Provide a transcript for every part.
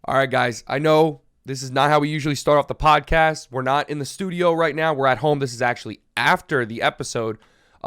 All right, guys. I know this is not how we usually start off the podcast. We're not in the studio right now. We're at home. This is actually after the episode.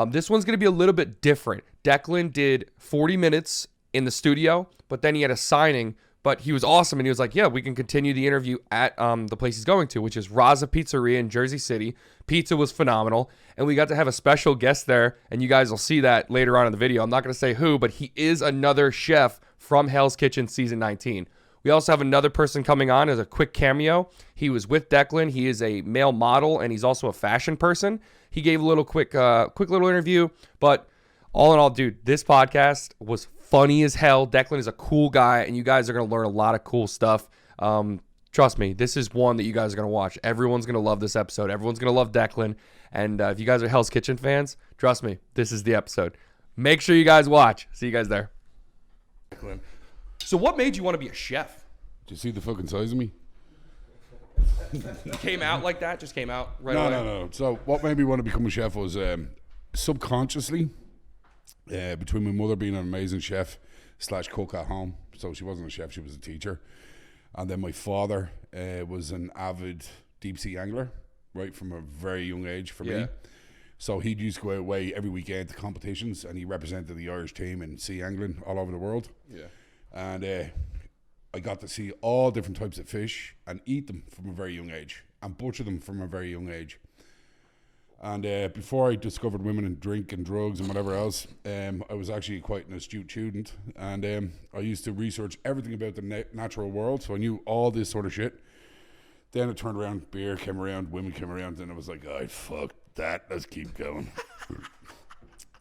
This one's going to be a little bit different. Declan did 40 minutes in the studio, but then he had a signing. But he was awesome, and he was like, yeah, we can continue the interview at the place he's going to, which is Raza Pizzeria in Jersey City. Pizza was phenomenal, and we got to have a special guest there, and you guys will see that later on in the video. I'm not going to say who, but he is another chef from Hell's Kitchen Season 19. We also have another person coming on as a quick cameo. He was with Declan. He is a male model, and he's also a fashion person. He gave a little quick little interview, but all in all, dude, this podcast was funny as hell. Declan is a cool guy, and you guys are going to learn a lot of cool stuff. Trust me, this is one that you guys are going to watch. Everyone's going to love this episode. Everyone's going to love Declan. And if you guys are Hell's Kitchen fans, trust me, this is the episode. Make sure you guys watch. See you guys there. Declan. So what made you want to be a chef? Did you see the fucking size of me? Came out like that? Just came out right away? No. So what made me want to become a chef was subconsciously, between my mother being an amazing chef / cook at home. So she wasn't a chef, she was a teacher. And then my father was an avid deep sea angler, right, from a very young age for me. So he used to go away every weekend to competitions, and he represented the Irish team in sea angling all over the world. Yeah. And I got to see all different types of fish and eat them from a very young age and butcher them from a very young age. And before I discovered women and drink and drugs and whatever else, I was actually quite an astute student. And I used to research everything about the natural world, so I knew all this sort of shit. Then it turned around, beer came around, women came around, and I was like, oh, fuck that, let's keep going.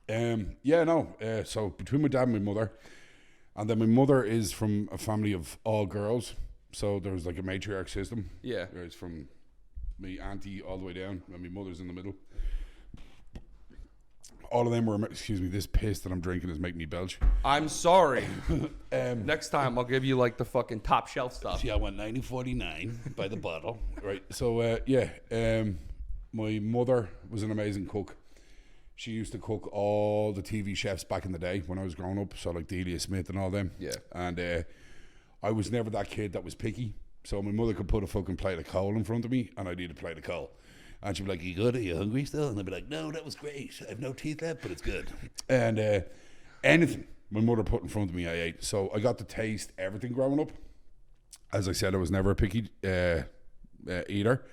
So between my dad and my mother, and then my mother is from a family of all girls, so there was like a matriarch system. Yeah. It's from my auntie all the way down, and my mother's in the middle. All of them were, excuse me, this piss that I'm drinking is making me belch. I'm sorry. Next time I'll give you like the fucking top shelf stuff. See, I went $19.49 by the bottle. Right, so my mother was an amazing cook. She used to cook all the TV chefs back in the day when I was growing up, so like Delia Smith and all them. Yeah. And I was never that kid that was picky. So my mother could put a fucking plate of coal in front of me, and I'd eat a plate of coal. And she'd be like, you good? Are you hungry still? And I'd be like, no, that was great. I have no teeth left, but it's good. And anything my mother put in front of me, I ate. So I got to taste everything growing up. As I said, I was never a picky eater.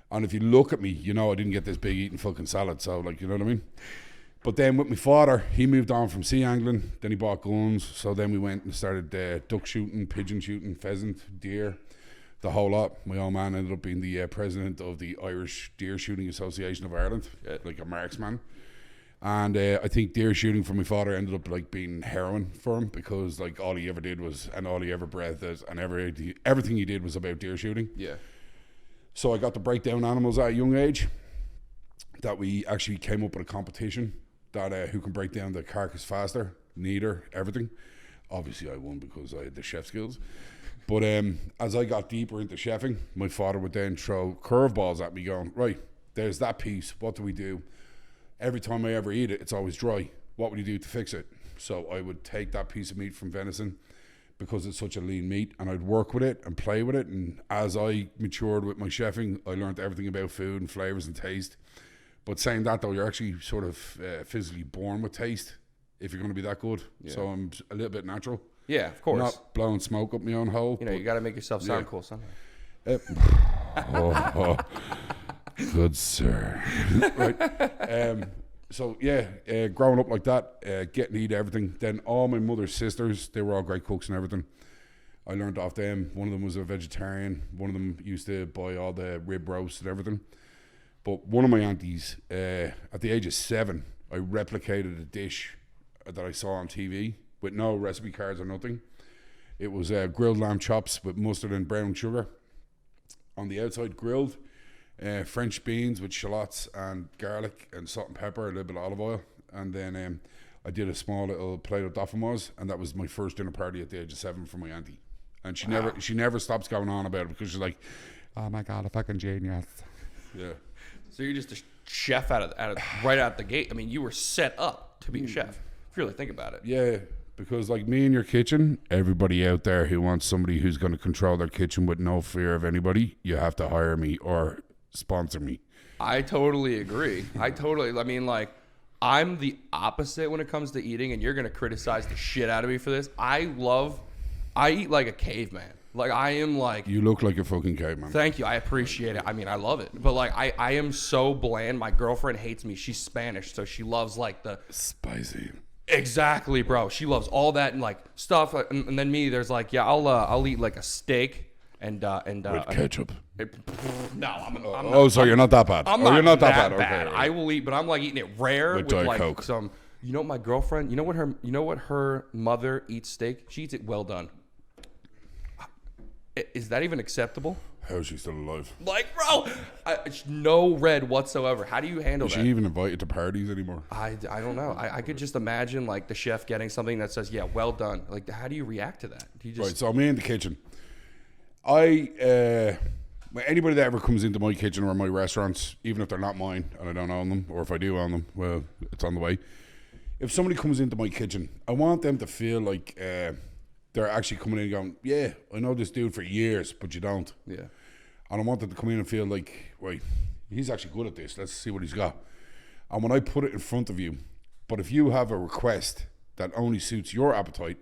And if you look at me, you know I didn't get this big eating fucking salad. So, like, you know what I mean? But then with my father, he moved on from sea angling. Then he bought guns. So then we went and started duck shooting, pigeon shooting, pheasant, deer, the whole lot. My old man ended up being the president of the Irish Deer Shooting Association of Ireland, like a marksman. And I think deer shooting for my father ended up like being heroin for him, because like all he ever did was, and all he ever breathed is, and everything he did was about deer shooting. Yeah. So I got to break down animals at a young age. That we actually came up with a competition that who can break down the carcass faster, neater, everything. Obviously I won because I had the chef skills. But as I got deeper into chefing, my father would then throw curveballs at me going, right, there's that piece, what do we do? Every time I ever eat it, it's always dry. What would you do to fix it? So I would take that piece of meat from venison, because it's such a lean meat, and I'd work with it and play with it. And as I matured with my chefing, I learned everything about food and flavors and taste. But saying that though, you're actually sort of physically born with taste if you're going to be that good. Yeah. So I'm a little bit natural. Yeah, of course. Not blowing smoke up my own hole. You know, you got to make yourself sound cool somehow. Good sir. Right. Growing up like that, getting to eat everything. Then all my mother's sisters, they were all great cooks and everything. I learned off them. One of them was a vegetarian. One of them used to buy all the rib roasts and everything. But one of my aunties, at the age of 7, I replicated a dish that I saw on TV with no recipe cards or nothing. It was grilled lamb chops with mustard and brown sugar. On the outside, grilled. French beans with shallots and garlic and salt and pepper, a little bit of olive oil. And then I did a small little plate of dauphinoise, and that was my first dinner party at the age of 7 for my auntie. And she never stops going on about it, because she's like, oh my God, a fucking genius. Yeah. So you're just a chef right out the gate. I mean, you were set up to be a chef, if you really think about it. Yeah, Because like me in your kitchen, everybody out there who wants somebody who's going to control their kitchen with no fear of anybody, you have to hire me or sponsor me. I totally agree. I mean, like, I'm the opposite when it comes to eating, and you're going to criticize the shit out of me for this. I eat like a caveman. Like, I am like... You look like a fucking caveman. Thank you. I appreciate it. I mean, I love it. But, like, I am so bland. My girlfriend hates me. She's Spanish, so she loves, like, the... Spicy. Exactly, bro. She loves all that and, like, stuff. And then me, there's, like, yeah, I'll eat, like, a steak and with ketchup. No, I'm not. So you're not that bad. You're not that bad. Okay. I will eat, but I'm, like, eating it rare with Diet like, Coke. some... You know what my girlfriend... You know what her mother eats steak? She eats it well done. Is that even acceptable? How is she still alive? Like, bro, no red whatsoever. How do you handle that? Is she even invited to parties anymore? I don't know. I could just imagine, like, the chef getting something that says, yeah, well done. Like, how do you react to that? Do you just... Right, so I'm in the kitchen. Anybody that ever comes into my kitchen or my restaurants, even if they're not mine and I don't own them, or if I do own them, well, it's on the way. If somebody comes into my kitchen, I want them to feel like they're actually coming in and going, yeah, I know this dude for years, but you don't. Yeah. And I want them to come in and feel like, right, he's actually good at this. Let's see what he's got. And when I put it in front of you, but if you have a request that only suits your appetite,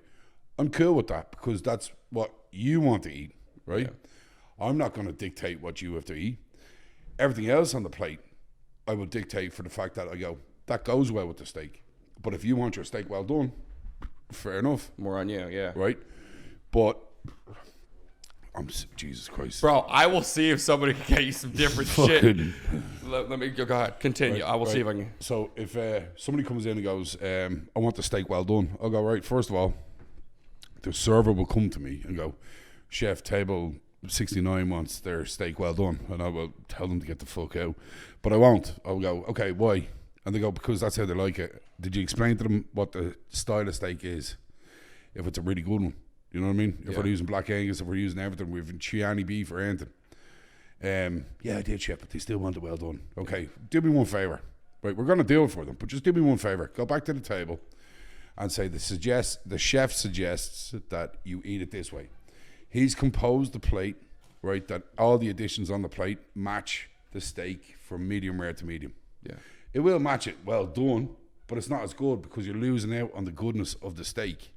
I'm cool with that because that's what you want to eat, right? Yeah. I'm not going to dictate what you have to eat. Everything else on the plate, I will dictate for the fact that I go, that goes well with the steak. But if you want your steak well done, fair enough. More on you, yeah. Right? But, Jesus Christ. Bro, I will see if somebody can get you some different shit. Let me go ahead. Continue. Right, I will see if I can. So if somebody comes in and goes, I want the steak well done, I'll go, right, first of all, the server will come to me and go, Chef, table 69 wants their steak well done. And I will tell them to get the fuck out. But I won't. I'll go, okay, why? And they go, because that's how they like it. Did you explain to them what the style of steak is? If it's a really good one. You know what I mean? If we're using Black Angus, if we're using everything, we've Chianti beef or anything. Yeah, I did, Chef, but they still want it well done. Okay, do me one favour. Right, we're going to do it for them, but just do me one favour. Go back to the table and say, the chef suggests that you eat it this way. He's composed the plate, right, that all the additions on the plate match the steak from medium rare to medium. Yeah. It will match it well done, but it's not as good because you're losing out on the goodness of the steak.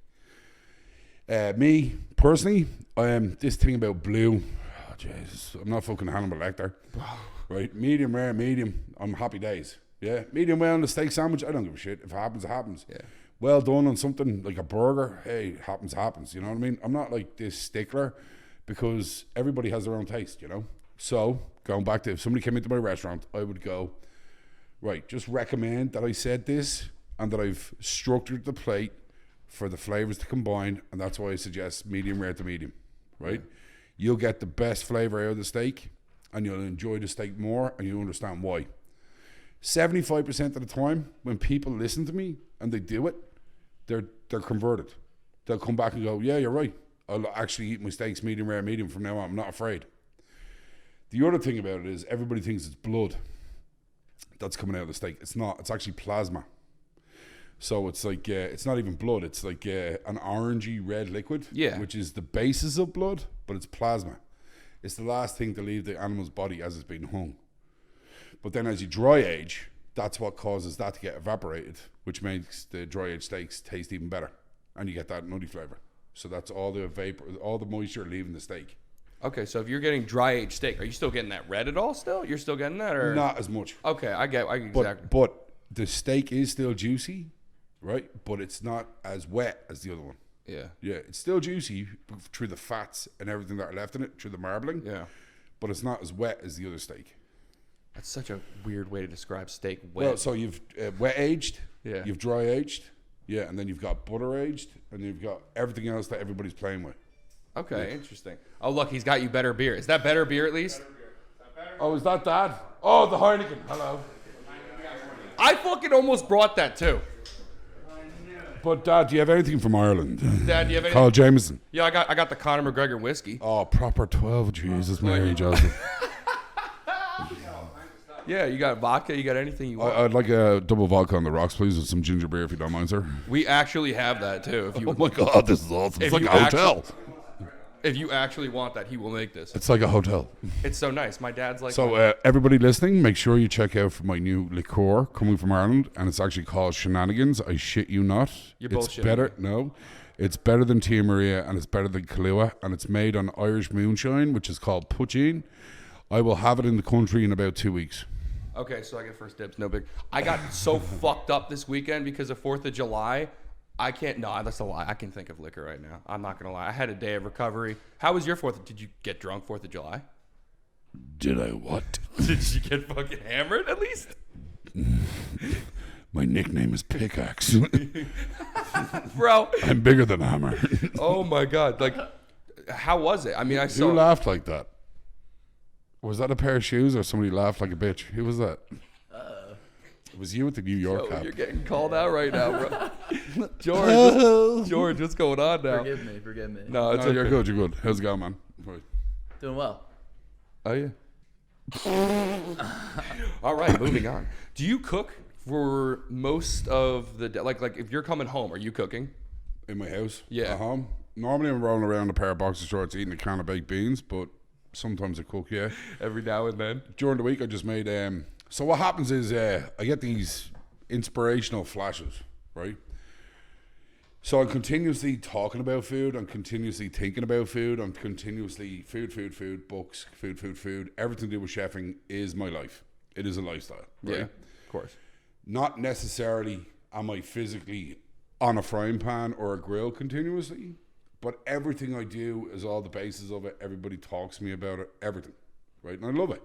Me, personally, this thing about blue, oh, Jesus, I'm not fucking Hannibal Lecter. Right, medium rare, medium, I'm happy days. Yeah, medium well on the steak sandwich, I don't give a shit. If it happens, it happens. Yeah. Well done on something like a burger, hey, it happens, you know what I mean? I'm not like this stickler because everybody has their own taste, you know? So, going back to if somebody came into my restaurant, I would go, right, just recommend that I said this and that I've structured the plate for the flavors to combine, and that's why I suggest medium rare to medium, right? Yeah. You'll get the best flavor out of the steak, and you'll enjoy the steak more, and you'll understand why. 75% of the time, when people listen to me and they do it, they're converted. They'll come back and go, yeah, you're right. I'll actually eat my steaks medium rare, medium from now on. I'm not afraid. The other thing about it is everybody thinks it's blood that's coming out of the steak. It's not. It's actually plasma. So it's like, it's not even blood. It's like an orangey red liquid, which is the basis of blood, but it's plasma. It's the last thing to leave the animal's body as it's being hung. But then as you dry age, that's what causes that to get evaporated, which makes the dry aged steaks taste even better. And you get that nutty flavor. So that's all the vapor, all the moisture leaving the steak. Okay, so if you're getting dry aged steak, are you still getting that red at all still? You're still getting that? Or not as much. Okay, I get exactly. But the steak is still juicy, right? But it's not as wet as the other one. Yeah. Yeah, it's still juicy through the fats and everything that are left in it, through the marbling. Yeah. But it's not as wet as the other steak. That's such a weird way to describe steak wet. Well, so you've wet aged, you've dry aged, and then you've got butter aged, and you've got everything else that everybody's playing with. Okay, interesting. Oh, look, he's got you better beer. Is that better beer at least? Oh, is that Dad? Oh, the Heineken. Hello. I fucking almost brought that too. But Dad, do you have anything from Ireland? Dad, do you have anything? Carl Jameson. Yeah, I got the Conor McGregor whiskey. Oh, proper 12. Jesus, Mary Joseph. Yeah, you got vodka. You got anything you want. I'd like a double vodka on the rocks, please, with some ginger beer, if you don't mind, sir. We actually have that too. If you Oh my God, this is awesome. It's If like a you hotel. if you actually want that, he will make this. It's like a hotel. It's so nice. My dad's like. So everybody listening, make sure you check out for my new liqueur coming from Ireland, and it's actually called Shenanigans. I shit you not. You're it's bullshitting better. me. No, it's better than Tia Maria, and it's better than Kahlua, and it's made on Irish moonshine, which is called Poutine. I will have it in the country in about 2 weeks. Okay, so I get first dibs. No big. I got so fucked up this weekend because of 4th of July. I can't. No, that's a lie. I can think of liquor right now. I'm not gonna lie. I had a day of recovery. How was your 4th? Did you get drunk 4th of July? Did I what? Did you get fucking hammered at least? My nickname is Pickaxe. Bro. I'm bigger than Hammer. Oh my God. Like, how was it? I mean, I Who saw. laughed like that? Was that a pair of shoes or somebody laughed like a bitch? Who was that? It was you with the New York Oh, cap. you're getting called out right now, bro. George, what's going on now? Forgive me. No, it's No, okay. you're good. You're good. How's it going, man? Right. Doing well. Oh yeah. All right, moving on. Do you cook for most of the day? Like if you're coming home, are you cooking? In my house? Yeah. At home? Normally I'm rolling around a pair of boxer shorts eating a can of baked beans, but sometimes I cook, yeah. Every now and then. During the week I just made... so what happens is I get these inspirational flashes, right? So I'm continuously talking about food. I'm continuously thinking about food. I'm continuously food, books, food. Everything to do with chefing is my life. It is a lifestyle, right? Yeah, of course. Not necessarily am I physically on a frying pan or a grill continuously, but everything I do is all the basis of it. Everybody talks to me about it, everything, right? And I love it.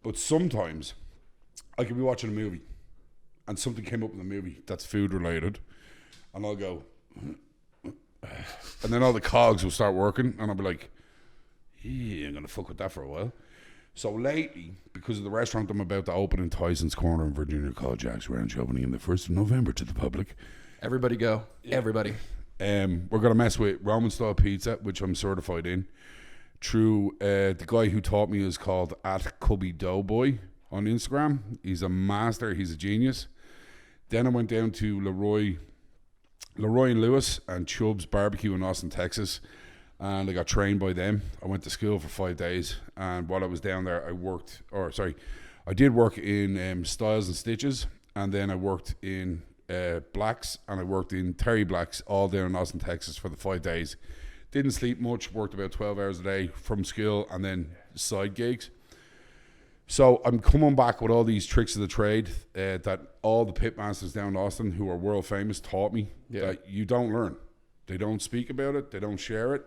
But sometimes I could be watching a movie and something came up in the movie that's food related, and I'll go, and then all the cogs will start working, and I'll be like, yeah, I'm going to fuck with that for a while. So lately, because of the restaurant I'm about to open in Tyson's Corner in Virginia called Jack's Ranch, opening in the 1st of November to the public, Everybody go. Yeah. Everybody. we're going to mess with Roman style pizza, which I'm certified in, through the guy who taught me is called @CubbyDoughboy on Instagram. He's a master. He's a genius. Then I went down to Leroy and Lewis and Chubb's Barbecue in Austin, Texas, and I got trained by them. I went to school for 5 days, and while I was down there, I did work in Styles and Stitches, and then I worked in Blacks, and I worked in Terry Blacks all down in Austin, Texas for the 5 days. Didn't sleep much, worked about 12 hours a day from school and then side gigs. So I'm coming back with all these tricks of the trade that all the pitmasters down in Austin who are world famous taught me that you don't learn. They don't speak about it. They don't share it.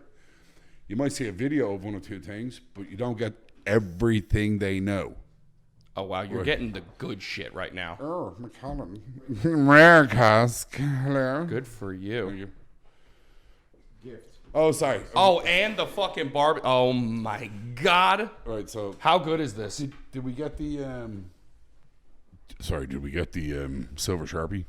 You might see a video of one or two things, but you don't get everything they know. Oh wow, you're getting the good shit right now. Oh, McCallum. Rare cask. Hello. Good for you. Oh, sorry. Oh, and the fucking barbecue. Oh my God. All right, so How good is this? did we get the silver Sharpie?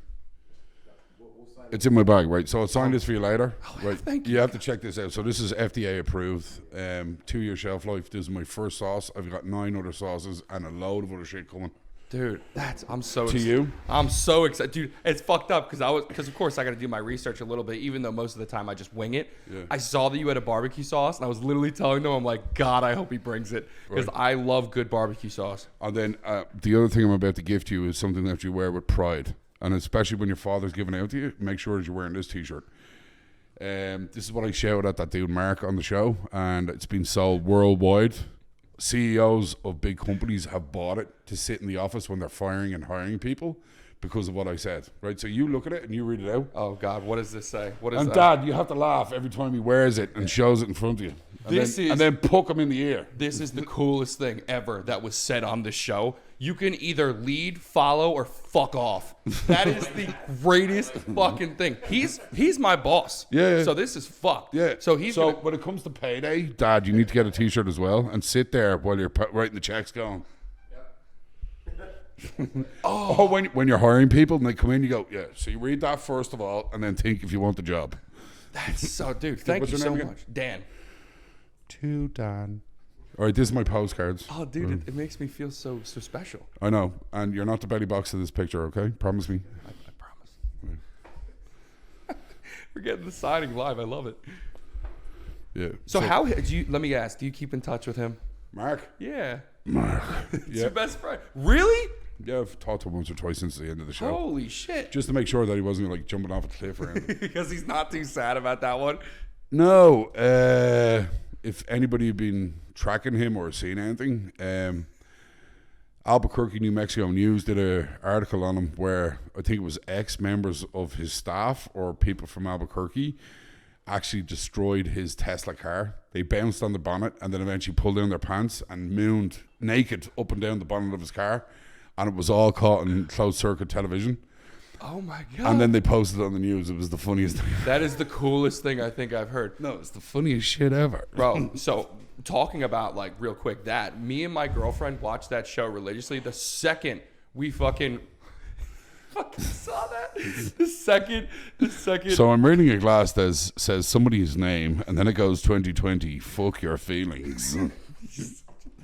It's in my bag, right? So I'll sign this for you later. Right. thank you. have to check this out. So this is FDA approved, 2-year shelf life. This is my first sauce. I've got 9 other sauces and a load of other shit coming. Dude, I'm so To excited. you? I'm so excited. Dude, it's fucked up because of course I got to do my research a little bit, even though most of the time I just wing it. Yeah. I saw that you had a barbecue sauce, and I was literally telling them, I'm like, God, I hope he brings it, because I love good barbecue sauce. And then the other thing I'm about to gift you is something that you wear with pride. And especially when your father's giving out to you, make sure that you're wearing this t-shirt. This is what I shouted at that dude Mark on the show, and it's been sold worldwide. CEOs of big companies have bought it to sit in the office when they're firing and hiring people because of what I said, right? So you look at it and you read it out. Oh God, what does this say? What is And that? Dad, you have to laugh every time he wears it and shows it in front of you. And then poke him in the ear. This is the coolest thing ever that was said on this show. You can either lead, follow, or fuck off. That is the greatest fucking thing. He's my boss. Yeah. So this is fucked. Yeah. So he's so gonna, when it comes to payday, Dad, you need to get a t-shirt as well and sit there while you're writing the checks going. Oh, when you're hiring people and they come in, you go, yeah. So you read that first of all, and then think if you want the job. That's so, dude. Thank What's you your so name again? much, Dan. To Dan. All right, this is my postcards. Oh, dude, it makes me feel so special. I know, and you're not the belly box of this picture, okay? Promise me. I promise. We're getting the signing live. I love it. Yeah. So how do you? Let me ask. Do you keep in touch with him? Mark? Yeah. Mark. It's your best friend. Really? Yeah, I've talked to him once or twice since the end of the show. Holy shit. Just to make sure that he wasn't like jumping off a cliff or anything. Because he's not too sad about that one. No. If anybody had been tracking him or seen anything, Albuquerque, New Mexico News did an article on him where I think it was ex-members of his staff or people from Albuquerque actually destroyed his Tesla car. They bounced on the bonnet and then eventually pulled down their pants and mooned naked up and down the bonnet of his car. And it was all caught in closed circuit television. Oh my God. And then they posted it on the news. It was the funniest thing. That is the coolest thing I think I've heard. No, it's the funniest shit ever. Bro, so talking about like real quick that, me and my girlfriend watched that show religiously. The second we fucking saw that. The second. So I'm reading a glass that says somebody's name and then it goes 2020, fuck your feelings.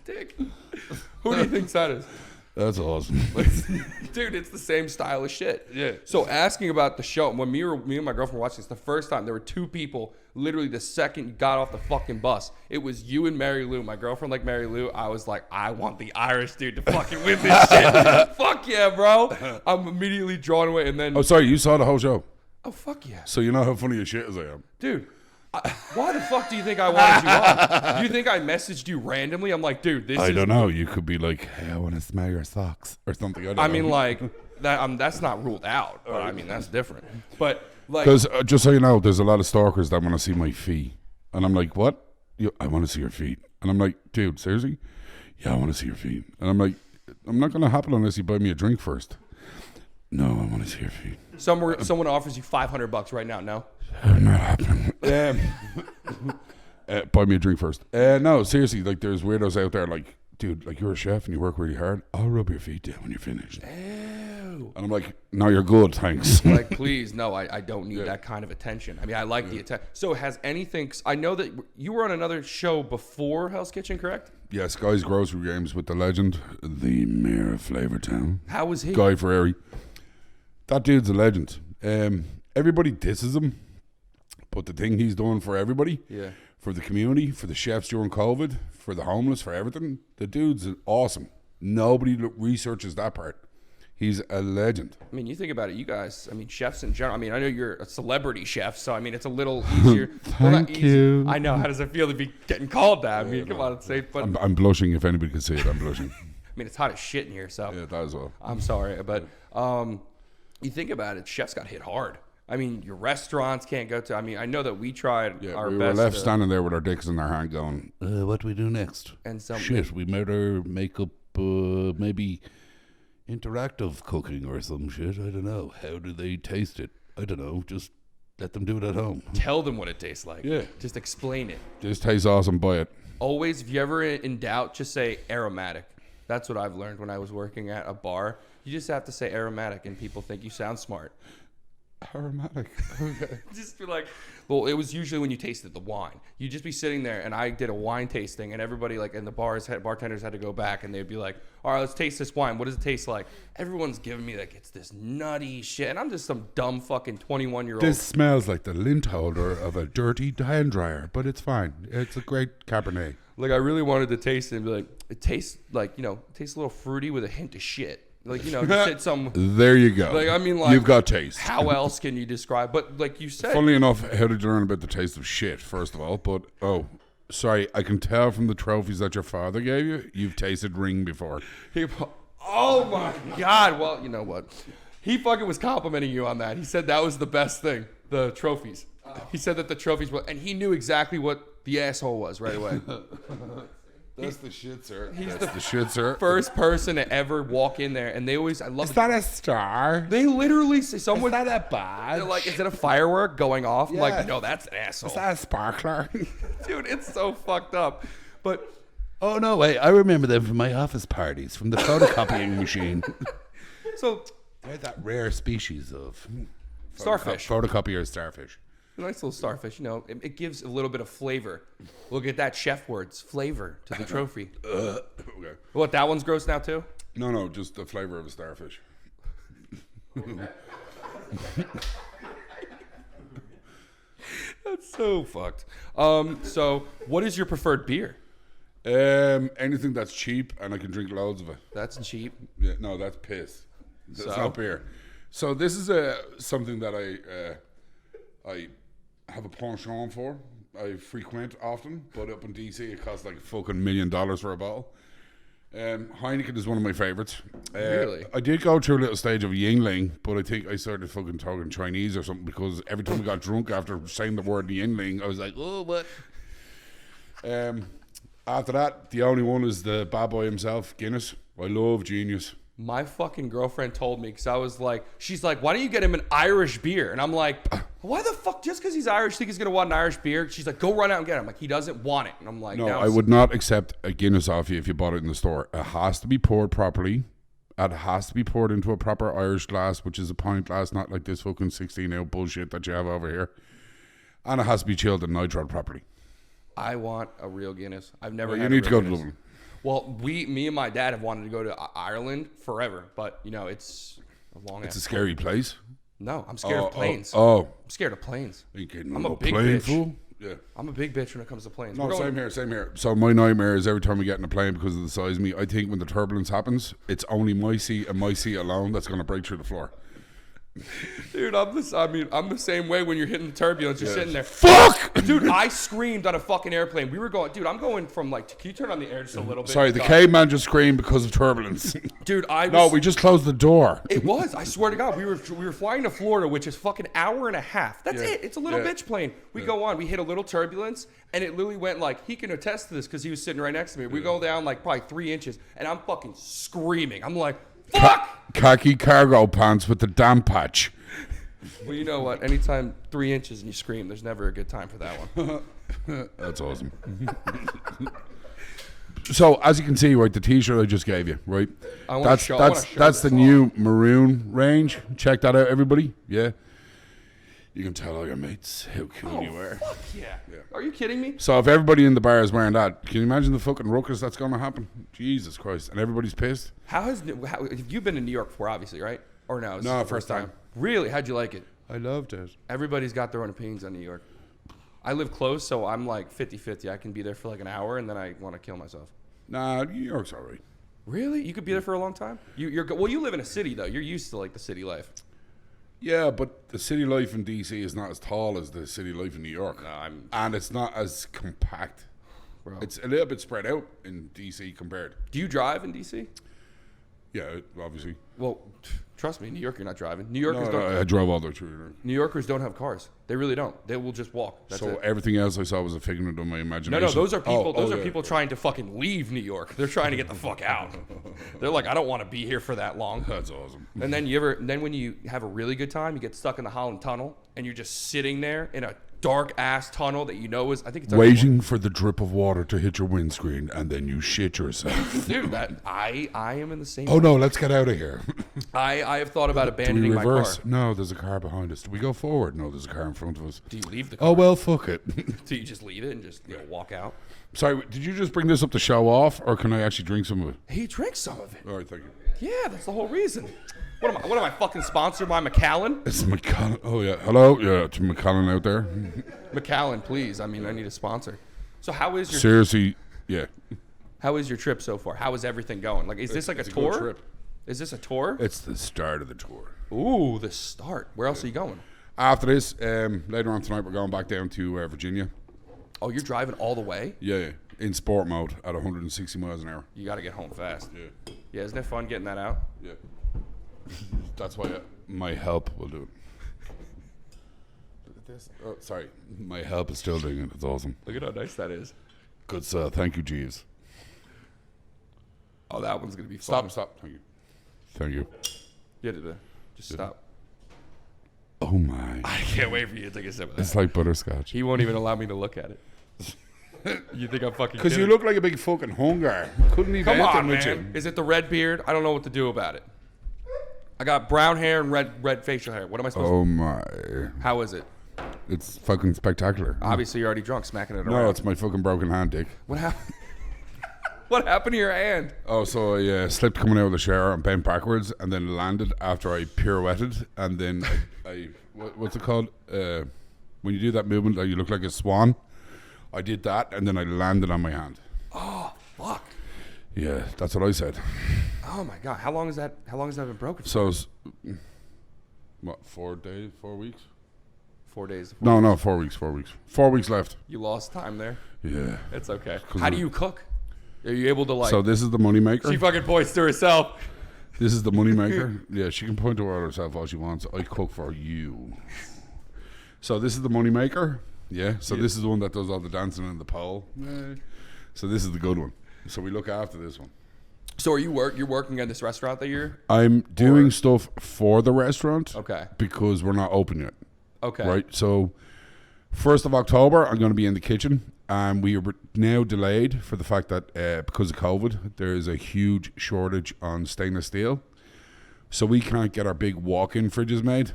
Dick. Who do you think that is? That's awesome. Dude, it's the same style of shit. Yeah. So asking about the show, when me and my girlfriend were watching this the first time, there were two people, literally the second you got off the fucking bus. It was you and Mary Lou. My girlfriend liked Mary Lou. I was like, I want the Irish dude to fucking win this shit. Fuck yeah, bro. I'm immediately drawn away. And then, Oh, sorry, you saw the whole show. oh, fuck yeah. So you know how funny as shit as I am. Dude, why the fuck do you think I wanted you on? Do you think I messaged you randomly? I'm like, dude, this is... I don't know. You could be like, hey, I want to smell your socks or something. I don't know. I mean, like, that's not ruled out, but I mean, that's different. But, like... Because just so you know, there's a lot of stalkers that want to see my feet. And I'm like, what? I want to see your feet. And I'm like, dude, seriously? Yeah, I want to see your feet. And I'm like, I'm not going to happen unless you buy me a drink first. No, I want to see your feet. Someone offers you $500 right now, no? Not happening. Buy me a drink first. No, seriously, like there's weirdos out there like, dude, like you're a chef and you work really hard. I'll rub your feet down when you're finished. Ew. And I'm like, no, you're good, thanks. Like, please, no, I don't need that kind of attention. I mean, I like the attention. So has anything... I know that you were on another show before Hell's Kitchen, correct? Yes, Guy's Grocery Games with the legend, the mayor of Flavortown. How was he? Guy Ferrari. That dude's a legend. Everybody disses him. But the thing he's doing for everybody, Yeah. for the community, for the chefs during COVID, for the homeless, for everything, the dude's awesome. Nobody researches that part. He's a legend. I mean, you think about it, you guys, I mean, chefs in general. I mean, I know you're a celebrity chef, so I mean, it's a little easier. Thank you. I know. How does it feel to be getting called that? I mean, come on, it's safe. But I'm blushing. If anybody can see it, I'm blushing. I mean, it's hot as shit in here, so. Yeah, that as well. I'm sorry, but you think about it, chefs got hit hard. I mean, your restaurants can't go to. I mean, I know that we tried our we best. were left standing there with our dicks in our hand going, what do we do next? And some Shit, we murder, make up, maybe interactive cooking or some shit. I don't know. How do they taste it? I don't know. Just let them do it at home. Tell them what it tastes like. Yeah. Just explain it. This tastes awesome. Buy it. Always, if you're ever in doubt, just say aromatic. That's what I've learned when I was working at a bar. You just have to say aromatic, and people think you sound smart. Aromatic. Just be like, well, it was usually when you tasted the wine. You'd just be sitting there, and I did a wine tasting, and everybody, like, in the bartenders had to go back, and they'd be like, all right, let's taste this wine. What does it taste like? Everyone's giving me, like, it's this nutty shit, and I'm just some dumb fucking 21-year-old. This smells like the lint holder of a dirty hand dryer, but it's fine. It's a great Cabernet. Like, I really wanted to taste it and be like, it tastes like, it tastes a little fruity with a hint of shit. Like, just hit some... There you go. Like, I mean, like... You've got taste. How else can you describe... But, like you said... Funnily enough, how did you learn about the taste of shit, first of all? But, sorry, I can tell from the trophies that your father gave you, you've tasted ring before. Oh, my God. Well, you know what? He fucking was complimenting you on that. He said that was the best thing, the trophies. He said that the trophies were... And he knew exactly what the asshole was right away. That's the shit, sir. He's That's the shit, sir. First person to ever walk in there, and they always, I love Is it. that a star? They literally say, someone, Is that a badge? they're like, is it a firework going off? I'm Yeah. like, no, that's an asshole. Is that a sparkler? Dude, it's so fucked up. But, Oh, no, wait. I remember them from my office parties, from the photocopying machine. so, They're that rare species of starfish. photocopier starfish. A nice little starfish, you know, it gives a little bit of flavor. Look at that chef words, flavor to the trophy. Okay. What, that one's gross now too? No, just the flavor of a starfish. That's so fucked. So what is your preferred beer? Anything that's cheap and I can drink loads of it. That's cheap. Yeah, no, that's piss. That's So? not beer. So this is something that I have a penchant for. I frequent often, but up in DC it costs like fucking $1 million for a bottle. Heineken is one of my favorites. Really? I did go through a little stage of Yingling, but I think I started fucking talking Chinese or something because every time I got drunk after saying the word Yingling, I was like, oh, what? After that, the only one is the bad boy himself, Guinness. I love Genius. My fucking girlfriend told me, because I was like, she's like, why don't you get him an Irish beer? And I'm like, why the fuck, just because he's Irish, think he's going to want an Irish beer? She's like, go run out and get it. I'm like, he doesn't want it. And I'm like, No, I would not accept a Guinness off you if you bought it in the store. It has to be poured properly. It has to be poured into a proper Irish glass, which is a pint glass, not like this fucking 16-ounce bullshit that you have over here. And it has to be chilled and nitro properly. I want a real Guinness. I've never Well, had you a need to real go to Guinness. Dublin. Well, me and my dad have wanted to go to Ireland forever, but you know it's a long. It's a scary place. No, I'm scared of planes. I'm scared of planes. I'm a a big plane bitch. fool. Yeah. I'm a big bitch when it comes to planes. No, We're going- same here. So my nightmare is every time we get in a plane because of the size of me, I think when the turbulence happens, it's only my seat and my seat alone that's going to break through the floor. Dude, I'm the same way when you're hitting the turbulence. You're sitting there. Fuck! Dude, I screamed on a fucking airplane. We were going, dude, I'm going from like, can you turn on the air just a little bit? Sorry, the caveman just screamed because of turbulence. Dude, I was. No, we just closed the door. It was. I swear to God, we were flying to Florida, which is fucking hour and a half. That's Yeah. it. It's a little Yeah. bitch plane. We go on. We hit a little turbulence, and it literally went like, he can attest to this because he was sitting right next to me. We go down like probably 3 inches, and I'm fucking screaming. I'm like, fuck! Khaki cargo pants with the damp patch. Well, you know what? Anytime 3 inches and you scream, there's never a good time for that one. That's awesome. So as you can see, right, the T-shirt I just gave you, right? wanna show That's the this new maroon range. Check that out, everybody. Yeah, you can tell all your mates how cool you are. Fuck yeah. Are you kidding me? So if everybody in the bar is wearing that, can you imagine the fucking ruckus that's going to happen? Jesus Christ! And everybody's pissed. Have you been to New York before, obviously, right? Or no? This is No, the first time. Really? How'd you like it? I loved it. Everybody's got their own opinions on New York. I live close, so I'm like 50-50. I can be there for like an hour, and then I want to kill myself. Nah, New York's all right. Really? You could be there for a long time? Well, you live in a city, though. You're used to like the city life. Yeah, but the city life in DC is not as tall as the city life in New York. No, and it's not as compact. Bro. It's a little bit spread out in DC compared. Do you drive in DC? Yeah, obviously. Well, trust me, New York, you're not driving. New Yorkers I drove all the way through. New Yorkers don't have cars. They really don't. They will just walk. That's So it. everything else I saw was a figment of my imagination. No, those are people. Those are yeah. people trying to fucking leave New York. They're trying to get the fuck out. They're like, I don't want to be here for that long. That's awesome. And then when you have a really good time, you get stuck in the Holland Tunnel, and you're just sitting there in a dark ass tunnel that you know is, I think it's Waiting for the drip of water to hit your windscreen, and then you shit yourself. Dude, I am in the same. Oh no, let's get out of here. I have thought about Do we abandoning my reverse? car. No, there's a car behind us. Do we go forward? No, there's a car in front of us. Do you leave the car? Oh well, fuck it. Do you just leave it and just walk out? Sorry, did you just bring this up to show off, or can I actually drink some of it? He drinks some of it. All right, thank you. Yeah, that's the whole reason. What am I fucking sponsored by Macallan? It's Macallan. Oh yeah, hello, yeah, to Macallan out there. Macallan, please. I mean, I need a sponsor. So how is your Seriously, yeah. How is your trip so far? How is everything going? Like, is this like a It's tour? good trip. Is this a tour? It's the start of the tour. Ooh, the start. Where else are you going? After this, later on tonight, we're going back down to Virginia. Oh, you're driving all the way? Yeah, in sport mode at 160 miles an hour. You got to get home fast. Yeah, Yeah, isn't it fun getting that out? yeah. That's why my help will do it. Look at this. Oh, sorry, my help is still doing it. It's awesome. Look at how nice that is. Good sir. Thank you, Jeeves. Oh, that one's gonna be fun. Stop. Thank you. Thank you. Yeah, just stop. Oh my. I can't wait for you to take a sip of that. It's like butterscotch. He won't even allow me to look at it. You think I'm fucking Because you kidding? look like a big fucking hunger. Couldn't even Come enter on, with man. you. Is it the red beard? I don't know what to do about it. I got brown hair and red facial hair. What am I supposed Oh my. to? How is it? It's fucking spectacular. Obviously, you're already drunk, smacking it around. No, it's my fucking broken hand, Dick. What happened? What happened to your hand? Oh, so I slipped coming out of the shower and bent backwards, and then landed after I pirouetted, and then what's it called? When you do that movement, like you look like a swan. I did that, and then I landed on my hand. Oh, fuck. Yeah, that's what I said. Oh my god, how long has that been broken? So, what? 4 days, 4 weeks? 4 days. No, 4 weeks. 4 weeks left. You lost time there. Yeah, it's okay. How do you cook? Are you able to like? So this is the money maker. She fucking points to herself. This is the money maker. Yeah, she can point to herself all she wants. I cook for you. So this is the money maker. Yeah. So this is the one that does all the dancing in the pole. Yeah. So this is the good one. So we look after this one. So are you're working at this restaurant that you're? I'm doing stuff for the restaurant. Okay. Because we're not open yet. Okay. Right. So 1st of October, I'm going to be in the kitchen. And we are now delayed for the fact that because of COVID, there is a huge shortage on stainless steel. So we can't get our big walk-in fridges made.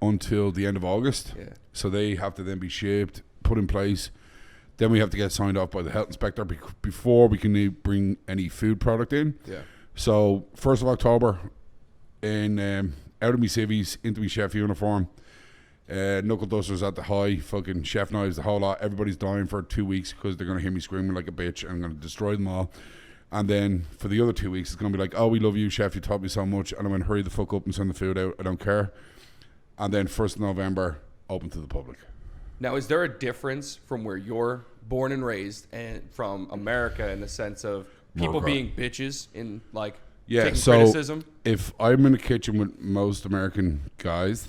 Until the end of August. Yeah. So they have to then be shaped, put in place. Then we have to get signed off by the health inspector before we can bring any food product in. Yeah. So 1st of October, in out of me civvies, into me chef uniform. Knuckle dusters at the high, fucking chef knives, the whole lot. Everybody's dying for 2 weeks because they're going to hear me screaming like a bitch, and I'm going to destroy them all. And then for the other 2 weeks, it's going to be like, oh, we love you, chef, you taught me so much, and I'm going to hurry the fuck up and send the food out. I don't care. And then 1st of November, open to the public. Now, is there a difference from where you're born and raised and from America in the sense of people being bitches in like taking criticism? If I'm in the kitchen with most American guys,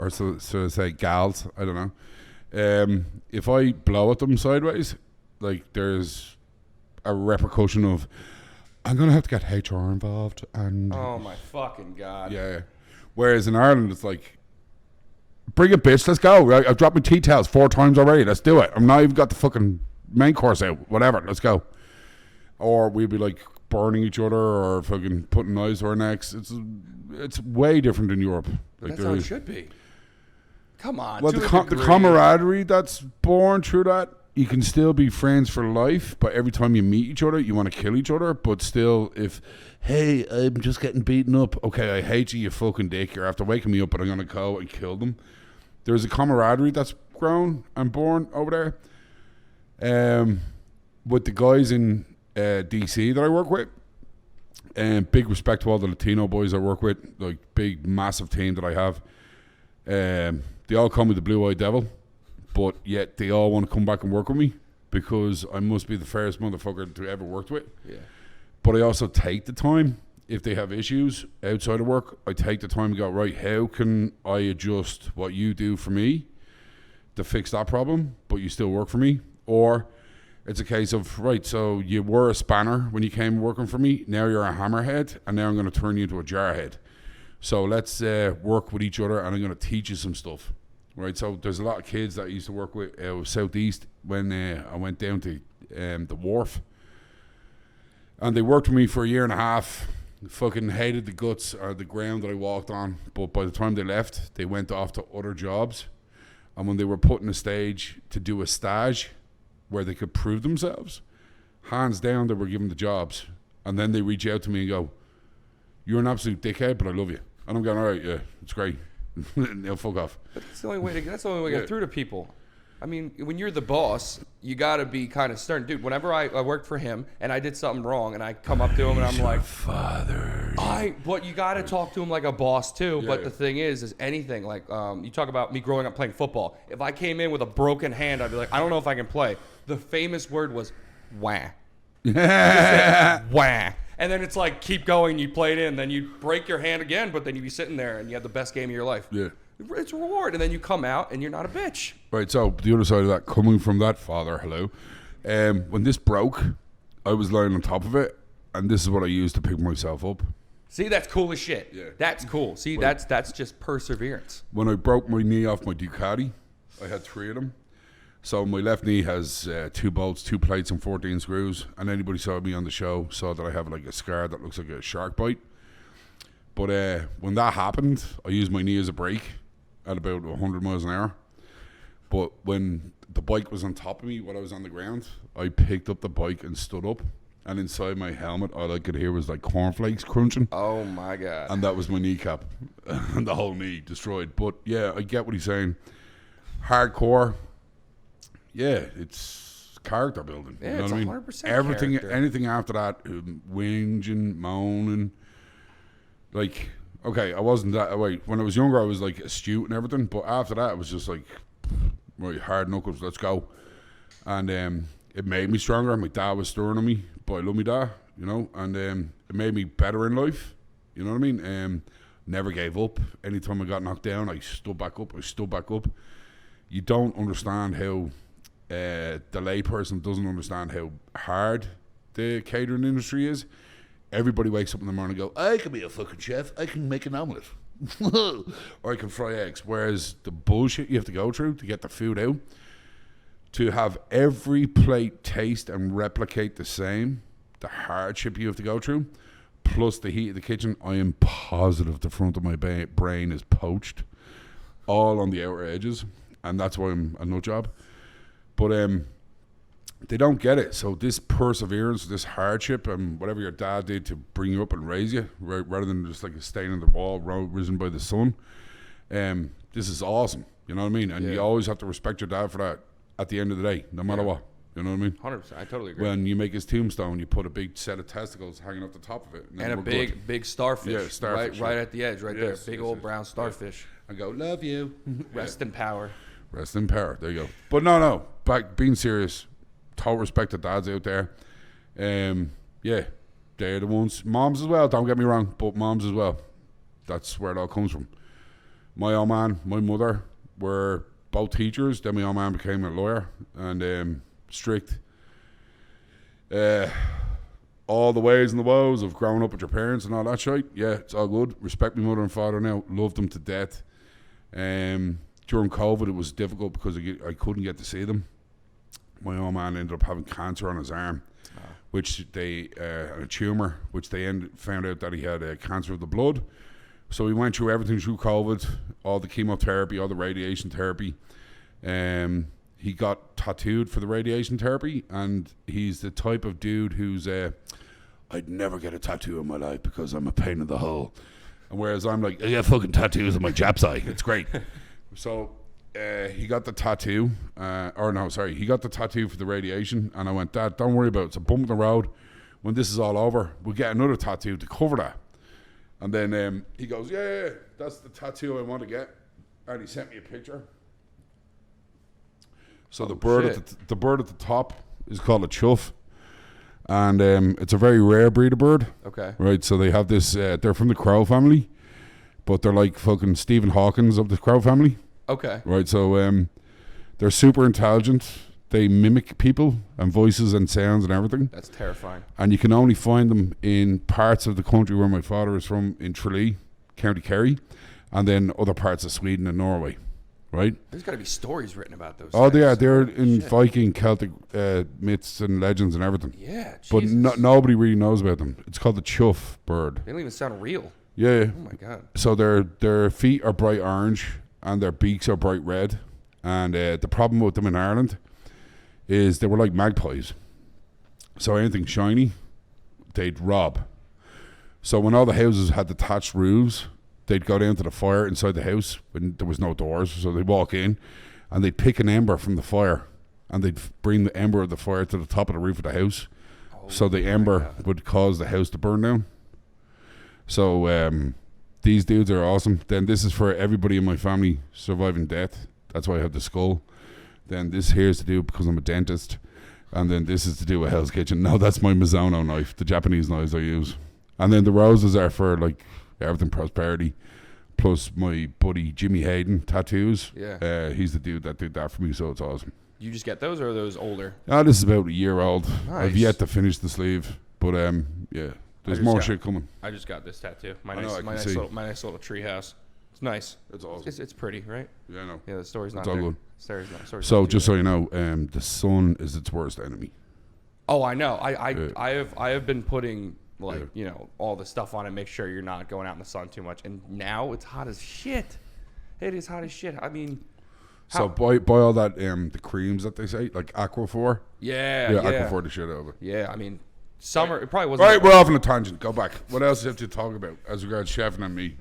or so say gals, I don't know. If I blow at them sideways, like there's a repercussion of I'm gonna have to get HR involved, and oh my fucking god. Yeah. Whereas in Ireland, it's like, bring it, bitch, let's go. I've dropped my tea towels 4 times already. Let's do it. I'm not even got the fucking main course out. Whatever, let's go. Or we'd be like burning each other or fucking putting knives to our necks. It's way different in Europe. Like that's how it should be. Come on. Well, the camaraderie that's born through that, you can still be friends for life, but every time you meet each other, you want to kill each other. But still, hey, I'm just getting beaten up. Okay, I hate you, you fucking dick. You're after waking me up, but I'm going to go and kill them. There's a camaraderie that's grown and born over there. With the guys in DC that I work with, and big respect to all the Latino boys I work with, like big, massive team that I have. They all call me the Blue-Eyed Devil, but yet they all want to come back and work with me because I must be the fairest motherfucker to ever worked with. Yeah. But I also take the time, if they have issues outside of work, I take the time to go, right, how can I adjust what you do for me to fix that problem, but you still work for me? Or it's a case of, right, so you were a spanner when you came working for me, now you're a hammerhead, and now I'm going to turn you into a jarhead. So let's work with each other, and I'm going to teach you some stuff, right? So there's a lot of kids that I used to work with Southeast when I went down to the wharf, and they worked with me for 1.5 years. Fucking hated the guts or the ground that I walked on, but by the time they left, they went off to other jobs, and when they were put in a stage to do a stage where they could prove themselves, hands down, they were given the jobs, and then they reach out to me and go, "You're an absolute dickhead, but I love you." And I'm going, all right, yeah, it's great. They'll fuck off. But that's the only way to get through to people. I mean, when you're the boss, you got to be kind of stern. Dude, whenever I worked for him and I did something wrong and I come up to him and I'm like, father. But you got to talk to him like a boss too. Yeah. But the thing is anything like, you talk about me growing up playing football. If I came in with a broken hand, I'd be like, I don't know if I can play. The famous word was wah. Wah. And then it's like, keep going, you play it in, then you break your hand again, but then you be sitting there and you have the best game of your life. Yeah. It's a reward, and then you come out and you're not a bitch. Right, so the other side of that, coming from that father, hello. When this broke, I was lying on top of it, and this is what I used to pick myself up. See, that's cool as shit. Yeah. That's cool. See, that's just perseverance. When I broke my knee off my Ducati, I had 3 of them. So my left knee has 2 bolts, 2 plates, and 14 screws. And anybody saw me on the show saw that I have like a scar that looks like a shark bite. But when that happened, I used my knee as a brake at about 100 miles an hour. But when the bike was on top of me while I was on the ground, I picked up the bike and stood up. And inside my helmet, all I could hear was like cornflakes crunching. Oh my God. And that was my kneecap. And the whole knee destroyed. But yeah, I get what he's saying. Hardcore. Yeah, it's character building. Yeah, you know it's what I mean? 100% Everything, character. anything after that, whinging, moaning. Like, okay, I wasn't that way. When I was younger, I was like astute and everything. But after that, it was just like, right, hard knuckles, let's go. And it made me stronger. My dad was stern on me, but I love my dad, you know. And it made me better in life, you know what I mean? Never gave up. Anytime I got knocked down, I stood back up. You don't understand how the layperson doesn't understand how hard the catering industry is. Everybody wakes up in the morning and go, I can be a fucking chef. I can make an omelette. Or I can fry eggs. Whereas the bullshit you have to go through to get the food out, to have every plate taste and replicate the same, the hardship you have to go through, plus the heat of the kitchen, I am positive the front of my brain is poached, all on the outer edges. And that's why I'm a nut job. But they don't get it. So this perseverance, this hardship, and whatever your dad did to bring you up and raise you, rather than just like a stain on the wall risen by the sun, this is awesome. You know what I mean? And you always have to respect your dad for that at the end of the day, no matter what. You know what I mean? 100%. I totally agree. When you make his tombstone, you put a big set of testicles hanging off the top of it. And a big starfish, Yeah, starfish, right at the edge, there. Big old brown starfish. And go, love you. Rest in power. Rest in power. There you go. But no. Back being serious. Total respect to dads out there. Yeah, they're the ones. Moms as well. Don't get me wrong, but moms as well. That's where it all comes from. My old man, my mother were both teachers. Then my old man became a lawyer and strict. All the ways and the woes of growing up with your parents and all that shit. Yeah, it's all good. Respect my mother and father now. Love them to death. During COVID, it was difficult because I couldn't get to see them. My old man ended up having cancer on his arm, which they a tumor, which they found out that he had cancer of the blood. So he went through everything through COVID, all the chemotherapy, all the radiation therapy. He got tattooed for the radiation therapy, and he's the type of dude who's I'd never get a tattoo in my life because I'm a pain in the hole. And whereas I'm like, I got fucking tattoos on my Jap's eye. It's great. So he got the tattoo, he got the tattoo for the radiation, and I went, Dad, don't worry about it. It's a bump in the road. When this is all over, we'll get another tattoo to cover that. And then he goes, yeah, that's the tattoo I want to get. And he sent me a picture. So the bird at the top is called a chuff. And it's a very rare breed of bird. Okay. Right, so they have this, they're from the crow family, but they're like fucking Stephen Hawkins of the crow family. Okay. Right, so they're super intelligent. They mimic people and voices and sounds and everything. That's terrifying. And you can only find them in parts of the country where my father is from, in Tralee, County Kerry, and then other parts of Sweden and Norway. Right? There's got to be stories written about those. Oh, things. yeah, they're in Viking, Celtic myths and legends and everything. Yeah, but Jesus. Nobody really knows about them. It's called the Chuff Bird. They don't even sound real. Yeah. Oh my God. So their feet are bright orange and their beaks are bright red. And the problem with them in Ireland is they were like magpies. So anything shiny, they'd rob. So when all the houses had detached roofs, they'd go down to the fire inside the house when there was no doors. So they'd walk in and they'd pick an ember from the fire and they'd bring the ember of the fire to the top of the roof of the house. So the ember would cause the house to burn down. So these dudes are awesome. Then this is for everybody in my family surviving death. That's why I have the skull. Then this here is to do because I'm a dentist. And then this is to do with Hell's Kitchen. No, that's my Mizuno knife, the Japanese knives I use. And then the roses are for like everything prosperity. Plus my buddy Jimmy Hayden tattoos. Yeah. He's the dude that did that for me, so it's awesome. You just get those, or are those older? This is about a year old. Nice. I've yet to finish the sleeve, but yeah, there's more shit coming. I just got this tattoo. My I know, nice little tree house. It's nice. It's awesome. It's pretty, right? Yeah, I know. Yeah, the story's not It's all there. good. Story's not So too just good. so you know, the sun is its worst enemy. Oh, I know. I have been putting like all the stuff on it. Make sure you're not going out in the sun too much. And now it's hot as shit. It is hot as shit. I mean, so buy all that the creams that they say like Aquaphor. Yeah. Aquaphor the shit over. Yeah, I mean, summer. It probably wasn't. Right, we're off on a tangent. Go back. What else do you have to talk about as regards chefing and me?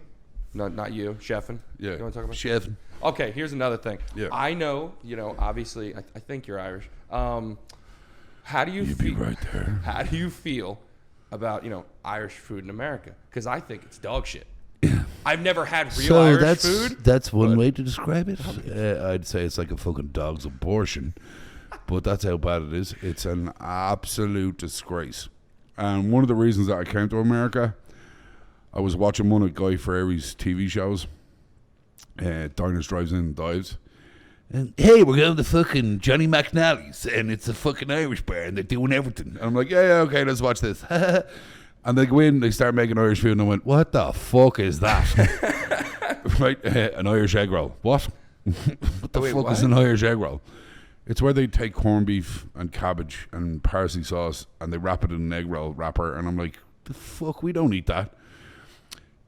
Not you, chefing. Yeah. You want to talk about chefing? Okay, here's another thing. Yeah. I know, obviously, I think you're Irish. How do you You'd feel? be right there. How do you feel about Irish food in America? Because I think it's dog shit. I've never had real Irish food. That's one way to describe it. I'd say it's like a fucking dog's abortion, but that's how bad it is. It's an absolute disgrace. And one of the reasons that I came to America, I was watching one of Guy Fieri's TV shows, Diners, Drives In, Dives. And hey, we're going to fucking Johnny McNally's, and it's a fucking Irish bar, and they're doing everything. And I'm like, yeah, okay, let's watch this. And they go in, they start making Irish food, and I went, what the fuck is that? Right, an Irish egg roll. What? What the fuck is an Irish egg roll? It's where they take corned beef and cabbage and parsley sauce, and they wrap it in an egg roll wrapper, and I'm like, the fuck, we don't eat that.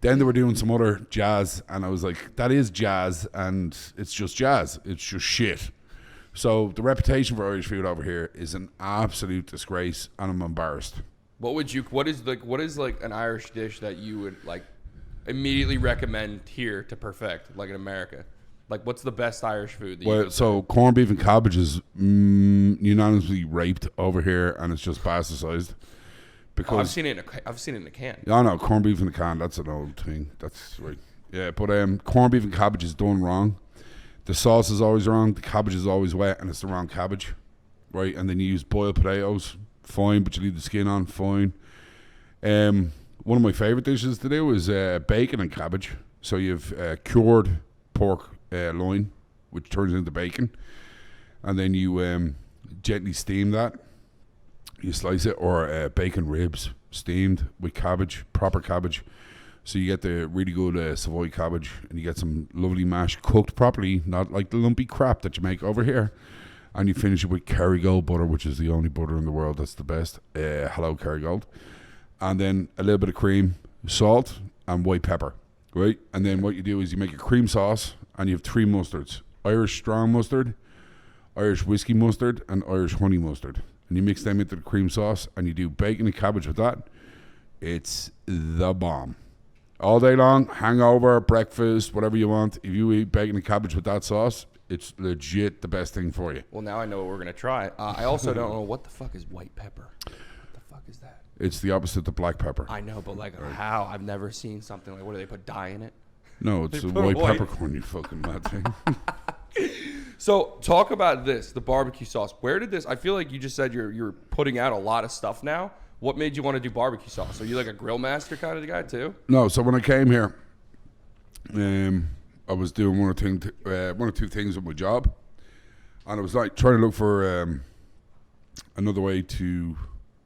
Then they were doing some other jazz, and I was like, that is jazz, and it's just jazz. It's just shit. So the reputation for Irish food over here is an absolute disgrace, and I'm embarrassed. What is like an Irish dish that you would like immediately recommend here to perfect, like in America? Like, what's the best Irish food? So corned beef and cabbage is unanimously raped over here, and it's just bastardized. Because I've seen it in a can. Yeah, no, corned beef in a can. That's an old thing. That's right. Yeah, but corned beef and cabbage is done wrong. The sauce is always wrong. The cabbage is always wet, and it's the wrong cabbage, right? And then you use boiled potatoes, fine, but you leave the skin on, fine. One of my favorite dishes to do is bacon and cabbage. So you have cured pork loin, which turns into bacon, and then you gently steam that. You slice it, or bacon ribs steamed with cabbage, proper cabbage. So you get the really good Savoy cabbage, and you get some lovely mash cooked properly, not like the lumpy crap that you make over here. And you finish it with Kerrygold butter, which is the only butter in the world that's the best. Hello, Kerrygold. And then a little bit of cream, salt, and white pepper, right? And then what you do is you make a cream sauce, and you have 3 mustards: Irish strong mustard, Irish whiskey mustard, and Irish honey mustard. And you mix them into the cream sauce, and you do bacon and cabbage with that. It's the bomb. All day long, hangover, breakfast, whatever you want. If you eat bacon and cabbage with that sauce, it's legit the best thing for you. Well, now I know what we're going to try. I also don't know what the fuck is white pepper. What the fuck is that? It's the opposite of black pepper. I know, but like how? I've never seen something like, what do they put dye in it? No, it's a white peppercorn, you fucking mad thing. So talk about this, the barbecue sauce. Where did this? I feel like you just said you're putting out a lot of stuff now. What made you want to do barbecue sauce? Are you like a grill master kind of guy too? No, so when I came here, I was doing one or two things with my job, and I was like trying to look for another way to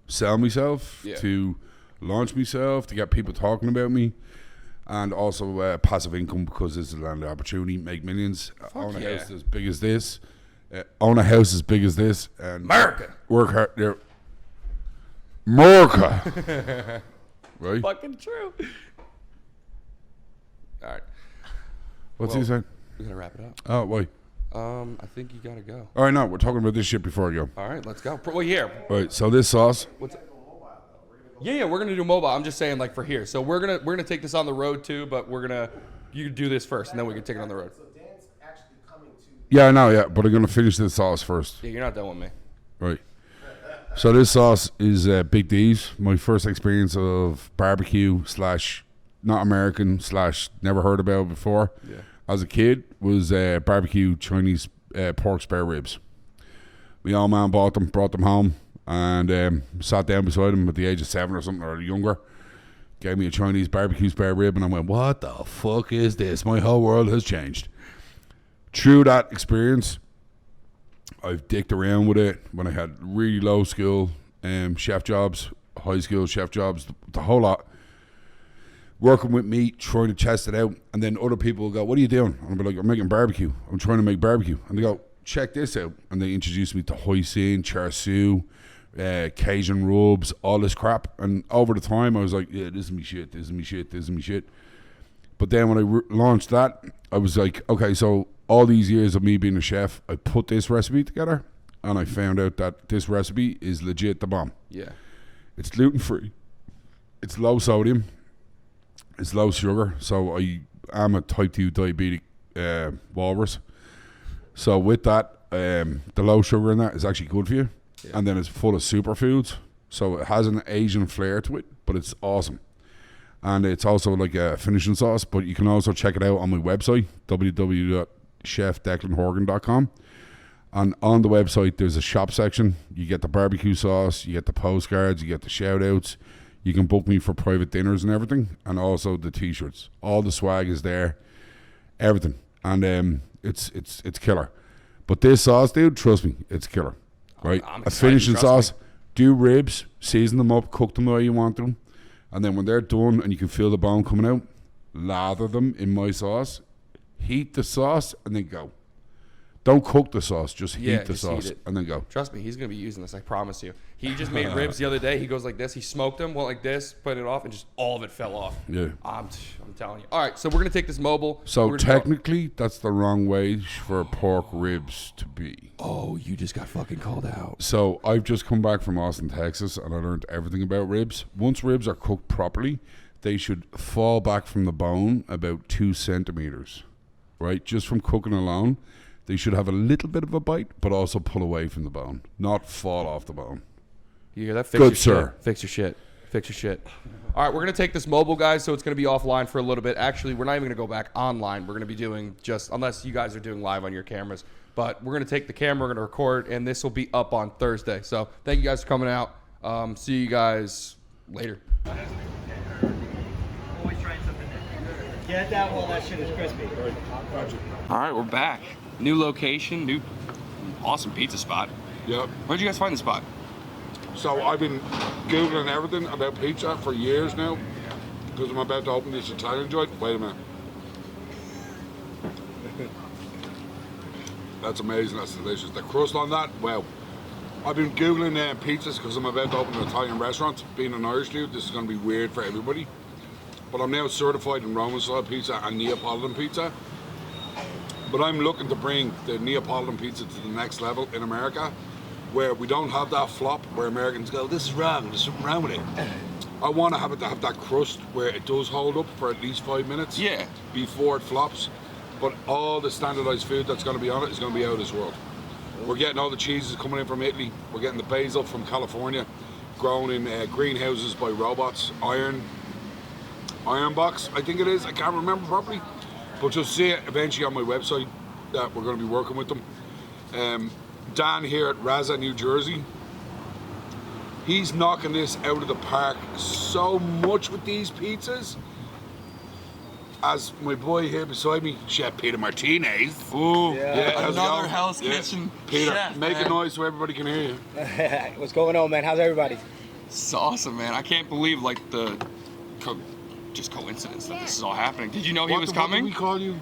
sell myself, to launch myself, to get people talking about me. And also passive income, because this is a land of opportunity, make millions, own a house as big as this, and America. Work hard there. America. Right? Fucking true. All right. What's he saying? We're going to wrap it up. Oh, why? I think you got to go. All right, no, we're talking about this shit before I go. All right, let's go. Well, here. All right, so this sauce. What's it? Yeah, we're gonna do mobile. I'm just saying, like for here. So we're gonna take this on the road too, but you do this first, and then we can take it on the road. So Dan's actually coming to. Yeah, I know, yeah, but I'm gonna finish this sauce first. Yeah, you're not done with me. Right. So this sauce is Big D's. My first experience of barbecue / not American / never heard about before. Yeah. As a kid was barbecue Chinese pork spare ribs. My old man brought them home. And sat down beside him at the age of 7 or something, or younger. Gave me a Chinese barbecue spare rib, and I went, what the fuck is this? My whole world has changed. Through that experience, I've dicked around with it when I had really low skill chef jobs, high skill chef jobs, the whole lot. Working with meat, trying to test it out, and then other people will go, what are you doing? And I'll be like, I'm making barbecue. I'm trying to make barbecue. And they go, check this out. And they introduced me to hoisin, char siu, Cajun rubs, all this crap. And over the time, I was like, yeah, this is me shit, this is me shit, this is me shit. But then when I launched that, I was like, okay, so all these years of me being a chef, I put this recipe together, and I found out that this recipe is legit the bomb. Yeah. It's gluten-free. It's low sodium. It's low sugar. So I am a type 2 diabetic walrus. So with that, the low sugar in that is actually good for you. Yeah. And then it's full of superfoods. So it has an Asian flair to it, but it's awesome. And it's also like a finishing sauce, but you can also check it out on my website, www.chefdeclanhorgan.com. And on the website, there's a shop section. You get the barbecue sauce, you get the postcards, you get the shout-outs. You can book me for private dinners and everything, and also the T-shirts. All the swag is there, everything. And it's killer. But this sauce, dude, trust me, it's killer. Right? I'm a finishing sauce, do ribs, season them up, cook them the way you want them. And then when they're done and you can feel the bone coming out, lather them in my sauce, heat the sauce, and then go. Don't cook the sauce, just heat the sauce, and then go. Trust me, he's going to be using this, I promise you. He just made ribs the other day. He goes like this. He smoked them, went like this, put it off, and just all of it fell off. Yeah. I'm telling you. All right, so we're going to take this mobile. So technically, that's the wrong way for pork ribs to be. Oh, you just got fucking called out. So I've just come back from Austin, Texas, and I learned everything about ribs. Once ribs are cooked properly, they should fall back from the bone about 2 centimeters, right? Just from cooking alone. They should have a little bit of a bite, but also pull away from the bone, not fall off the bone. You hear that? Good, sir. Fix your shit. Fix your shit. All right, we're going to take this mobile, guys, so it's going to be offline for a little bit. Actually, we're not even going to go back online. We're going to be doing just, unless you guys are doing live on your cameras, but we're going to take the camera, we're going to record, and this will be up on Thursday. So thank you guys for coming out. See you guys later. Always trying something new. Get that while that shit is crispy. All right, we're back. New location, new awesome pizza spot. Yep. Where'd you guys find the spot? So I've been Googling everything about pizza for years now because I'm about to open this Italian joint. Wait a minute. That's amazing. That's delicious. The crust on that, wow. I've been Googling pizzas because I'm about to open an Italian restaurant. Being an Irish dude, this is going to be weird for everybody. But I'm now certified in Roman style pizza and Neapolitan pizza. But I'm looking to bring the Neapolitan pizza to the next level in America, where we don't have that flop where Americans go, this is wrong, there's something wrong with it. I want to have that crust where it does hold up for at least 5 minutes before it flops. But all the standardized food that's going to be on it is going to be out of this world. We're getting all the cheeses coming in from Italy. We're getting the basil from California, grown in greenhouses by robots. Iron box, I think it is. I can't remember properly. But you'll see it eventually on my website that we're going to be working with them. Dan here at Raza, New Jersey, he's knocking this out of the park so much with these pizzas. As my boy here beside me, Chef Peter Martinez. Ooh, how's it another going? Hell's Kitchen Peter, chef, make man. a noise so everybody can hear you. What's going on, man? How's everybody? It's awesome, man. I can't believe like the just coincidence that this is all happening. Did you know he was coming? What did we call you?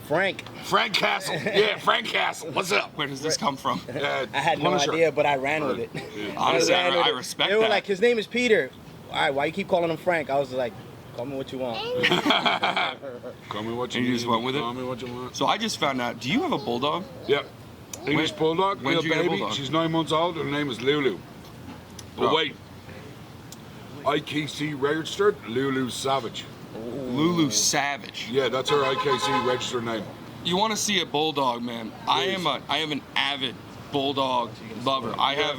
Frank. Frank Castle. Yeah, Frank Castle. What's up? Where does this come from? I had no idea, but I ran with it. Honestly, I respect They were that. like, his name is Peter. All right, why you keep calling him Frank? I was like, call me what you want. Call me what you And you need. just went with it? Call me what you want. So I just found out, do you have a bulldog? Yep. English Bulldog, When little did you get a baby. bulldog? She's 9 months old. Her name is Lulu. But Oh. wait. IKC registered Lulu Savage. Lulu Savage. Yeah, that's her IKC registered name. You want to see a bulldog, man? I am an avid bulldog lover. I have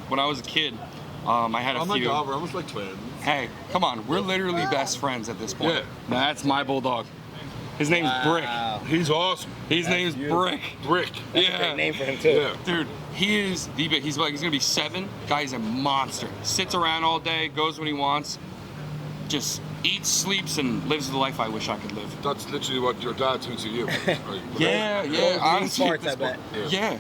when I was a kid, I had a few. We're almost like twins. Hey, come on, we're literally best friends at this point. Yeah. That's my bulldog. His name's Brick. He's awesome. His name's Brick. Brick. Great name for him, too. Yeah. Dude, he is the big. He's gonna be 7. Guy's a monster. Sits around all day, goes when he wants, just eats, sleeps, and lives the life I wish I could live. That's literally what your dad thinks of you. Right. Yeah. Honestly, Farts, I bet. yeah.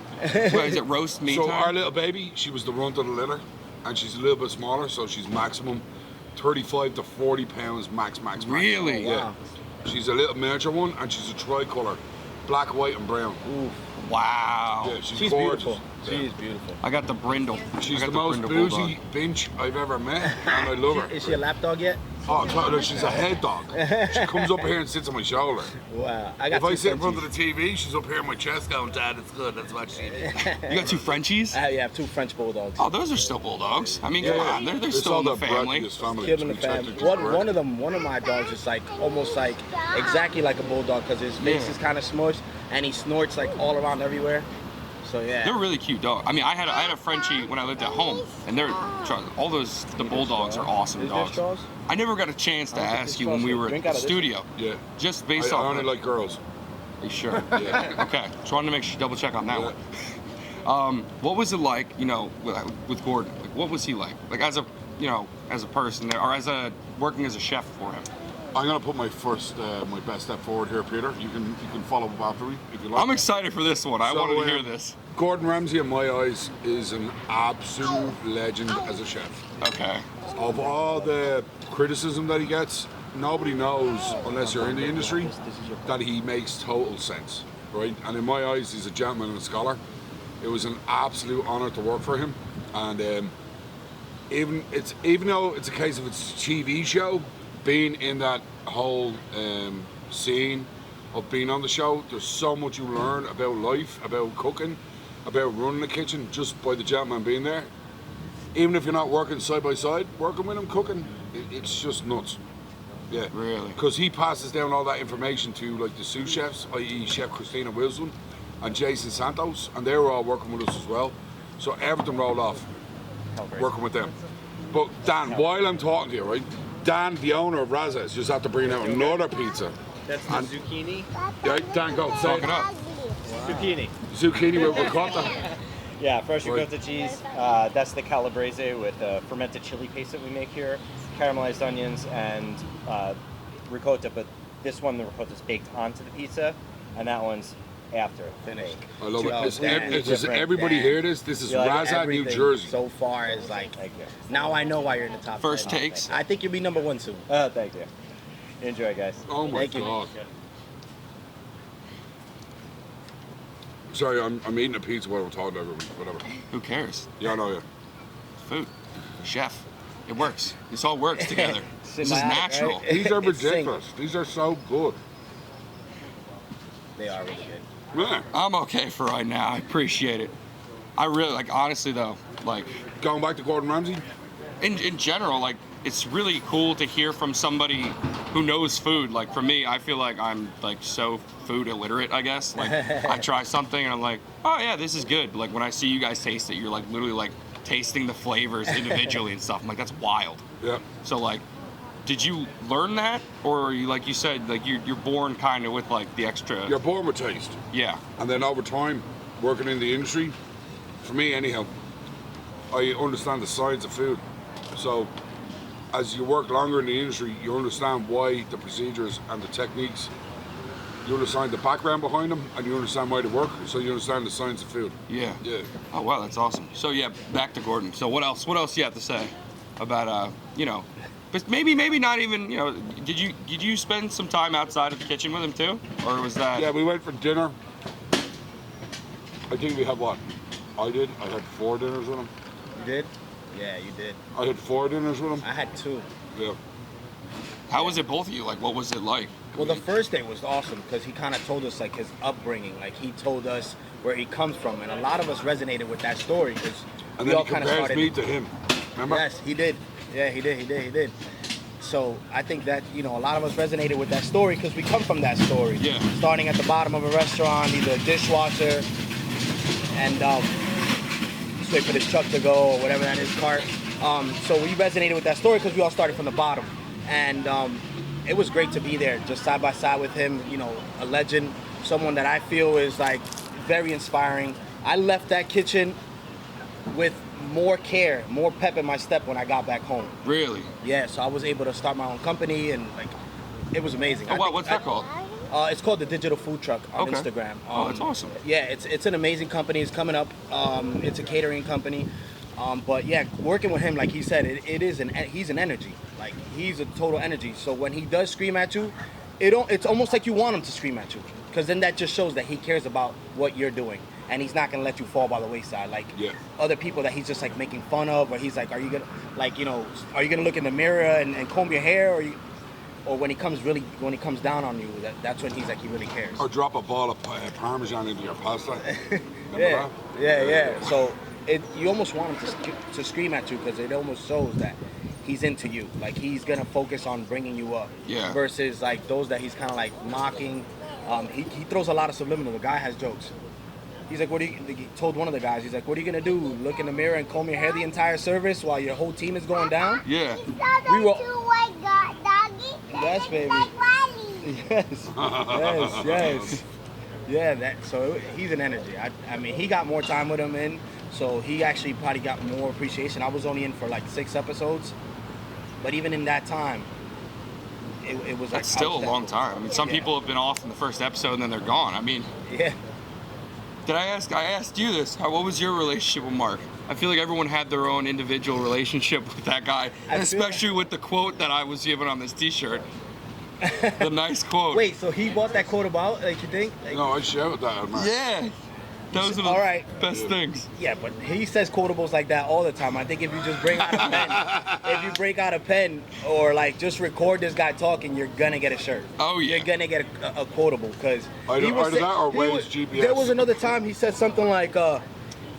What is it? Roast meat So time? our little baby, she was the runt of the litter, and she's a little bit smaller, so she's maximum 35 to 40 pounds max. Really? Yeah. Wow. She's a little miniature one, and she's a tricolor, black, white, and brown. Wow. Yeah, she's She's gorgeous. beautiful. She is beautiful. I got the Brindle. She's I the got most Brindle boozy Bulldog. bench I've ever met, and I love her. Is she a lap dog yet? Oh, totally. She's a head dog. She comes up here and sits on my shoulder. Wow. I got If I two sit in front of Frenchies. the TV, she's up here in my chest going, Dad, it's good. Let's watch TV. You got 2 Frenchies? I have 2 French bulldogs. Oh, those are still Bulldogs. I mean, come on, they're It's still all in the the family. brattiest family. Kid in the to be family. technically correct. One of my dogs is like almost like exactly like a bulldog because his face Yeah. is kind of smushed and he snorts like all around everywhere. So yeah. They're really cute dogs. I mean, I had a Frenchie when I lived at home, and the Bulldogs are awesing Is there dogs. straws? I never got a chance to I don't think ask there's you when straws we here. were at Drink the out of this. studio. Yeah. Just based I off. only like girls. Are you sure? Yeah. Okay. Just wanted to make sure double check on that Yeah. one. What was it like, with Gordon? Like, what was he like? Like as a person, or working as a chef for him? I'm gonna put my best step forward here, Peter. You can follow up after me if you like. I'm excited for this one. I So, wanted to hear this. Gordon Ramsay, in my eyes, is an absolute legend as a chef. Okay. Of all the criticism that he gets, nobody knows, unless you're in the industry, that he makes total sense, right? And in my eyes, he's a gentleman and a scholar. It was an absolute honor to work for him, and even though it's a case of it's a TV show, being in that whole scene of being on the show, there's so much you learn about life, about cooking, about running the kitchen, just by the gentleman being there. Even if you're not working side by side, working with him, cooking, it's just nuts. Yeah. Really? Because he passes down all that information to like the sous chefs, i.e. Chef Christina Wilson and Jason Santos, and they were all working with us as well. So everything rolled off working with them. But Dan, while I'm talking to you, right? Dan, the owner of Razza's, just have to bring out another pizza. That's the And- zucchini. Right, Dan, go. Say Talk it up. Zucchini. Zucchini with ricotta. Yeah, fresh Right. ricotta cheese. That's the calabrese with fermented chili paste that we make here, caramelized onions, and ricotta. But this one, the ricotta's baked onto the pizza, and that one's after the Finished. bake. I love it. Joe, Listen, Dan, does everybody Dan. hear this? This is You like Razza, New Everything Jersey. so far is like, Thank you. now I know why you're in the top First 10. takes. I think you'll be number 1 soon. Thank you. Enjoy, guys. Oh my Thank you. God. Sorry, I'm eating a pizza while we're talking to everybody. Whatever. Who cares? Yeah, I know, yeah. Food. Chef. It works. This all works together. This is Symbiotic, natural. right? These are It's sync. ridiculous. These are so good. They are really good. Yeah. I'm okay for right now. I appreciate it. I really honestly though, like Going back to Gordon Ramsay, in general, like it's really cool to hear from somebody who knows food. Like for me, I feel like I'm like so food illiterate, I guess. Like I try something and I'm like, oh yeah, this is good. But, like when I see you guys taste it, you're like literally like tasting the flavors individually and stuff. I'm like, that's wild. yeah. So like, did you learn that, or are you, like you said, like you're born kind of with like the extra? You're born with taste. Yeah. And then over time, working in the industry, for me anyhow, I understand the science of food. So as you work longer in the industry, you understand why the procedures and the techniques, you understand the background behind them, and you understand why they work, so you understand the science of food. Yeah. Yeah. Oh wow, that's awesome. So yeah, back to Gordon. So what else? What else do you have to say about but maybe not even Did you spend some time outside of the kitchen with him too, or was that? Yeah, we went for dinner. I think we had what? I did. I had 4 dinners with him. You did? Yeah, you did. I had 4 dinners with him. I had 2. Yeah. How was it both of you? Like what was it like? Well, the first day was awesome because he kind of told us like his upbringing. Like he told us where he comes from, and a lot of us resonated with that story because And we then all he kind of compares started. me to him. Remember? Yes, he did. Yeah, he did. So I think that a lot of us resonated with that story because we come from that story. Yeah. Starting at the bottom of a restaurant, either a dishwasher, and just wait for this truck to go or whatever that is, cart. So we resonated with that story because we all started from the bottom, and it was great to be there, just side by side with him. A legend, someone that I feel is like very inspiring. I left that kitchen with more care, more pep in my step when I got back home. Really? Yeah, so I was able to start my own company, and like, it was amazing. Oh wow, what's that called? It's called the Digital Food Truck on Okay. Instagram. Oh, that's awesome. Yeah, it's an amazing company. It's coming up. It's a catering company. But yeah, working with him, like he said, he's an energy. Like he's a total energy. So when he does scream at you, it's almost like you want him to scream at you, because then that just shows that he cares about what you're doing. and he's not gonna let you fall by the wayside. Like other people that he's just like making fun of, or he's like, are you gonna like are you gonna look in the mirror and comb your hair, or when he comes down on you, that's when he's like he really cares. Or drop a ball of Parmesan into your pasta. Yeah. So you almost want him to scream at you because it almost shows that he's into you. Like he's gonna focus on bringing you up. Yeah. Versus like those that he's kind of like mocking. He throws a lot of subliminal. The guy has jokes. He's like, he told one of the guys, he's like, what are you gonna do? Look in the mirror and comb your hair the entire service while your whole team is going down? Yeah. We were. Yes, baby. Yes. Yeah, so he's an energy. I mean, he got more time with him in, so he actually probably got more appreciation. I was only in for like 6 episodes, but even in that time, it was That's like... still a long time. I mean, some people have been off in the first episode and then they're gone. I mean... Yeah. I asked you this. What was your relationship with Mark? I feel like everyone had their own individual relationship with that guy, and especially with the quote that I was given on this T-shirt. The nice quote. Wait, so he bought that quote about, like, you think? Like, No, I shouted that out, man. Yeah. Those are the best things. Yeah, but he says quotables like that all the time. I think if you just bring out a pen, or like just record this guy talking, you're gonna get a shirt. Oh yeah. You're gonna get a quotable because Either that or Waze GPS. There was another time he said something like,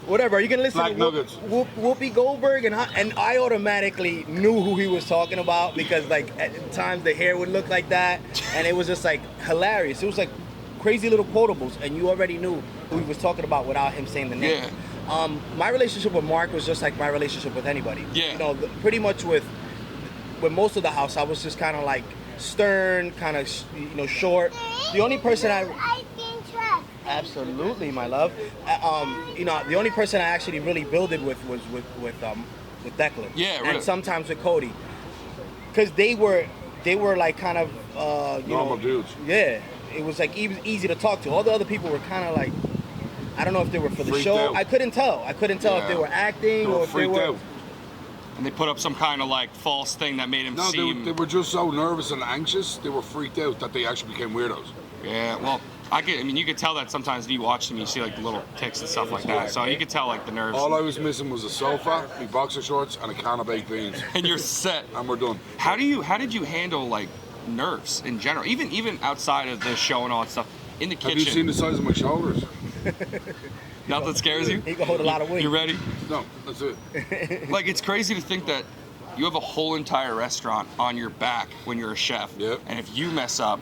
whatever. Are you gonna listen Black to Nuggets. Whoopi Goldberg? And I automatically knew who he was talking about because like at times the hair would look like that, and it was just like hilarious. It was like crazy little quotables, and you already knew who he was talking about without him saying the name. Yeah. My relationship with Mark was just like my relationship with anybody. Yeah. Pretty much with most of the house, I was just kind of like stern, kind of short. The only person absolutely, my love. The only person I actually really builded with was with Declan. Yeah, really. And sometimes with Cody, because they were like kind of Normal dudes. Yeah. It was like easy to talk to. All the other people were kind of like, I don't know if they were for the Freaked show. out. I couldn't tell if they were acting or if they freaked were. out. And they put up some kind of like false thing that made him No, seem... they were just so nervous and anxious. They were freaked out that they actually became weirdos. Yeah, well, you could tell that sometimes when you watch them, you see like the little ticks and stuff like that. So you could tell like the nerves. All I was missing was a sofa, my boxer shorts, and a can of baked beans. And you're set. And we're done. How did you handle like nerves in general, even outside of the show and all that stuff, in the kitchen? Have you seen the size of my shoulders? Nothing scares you? He can hold a lot of weight. You ready? No, that's it. Like, it's crazy to think that you have a whole entire restaurant on your back when you're a chef. Yep. And if you mess up,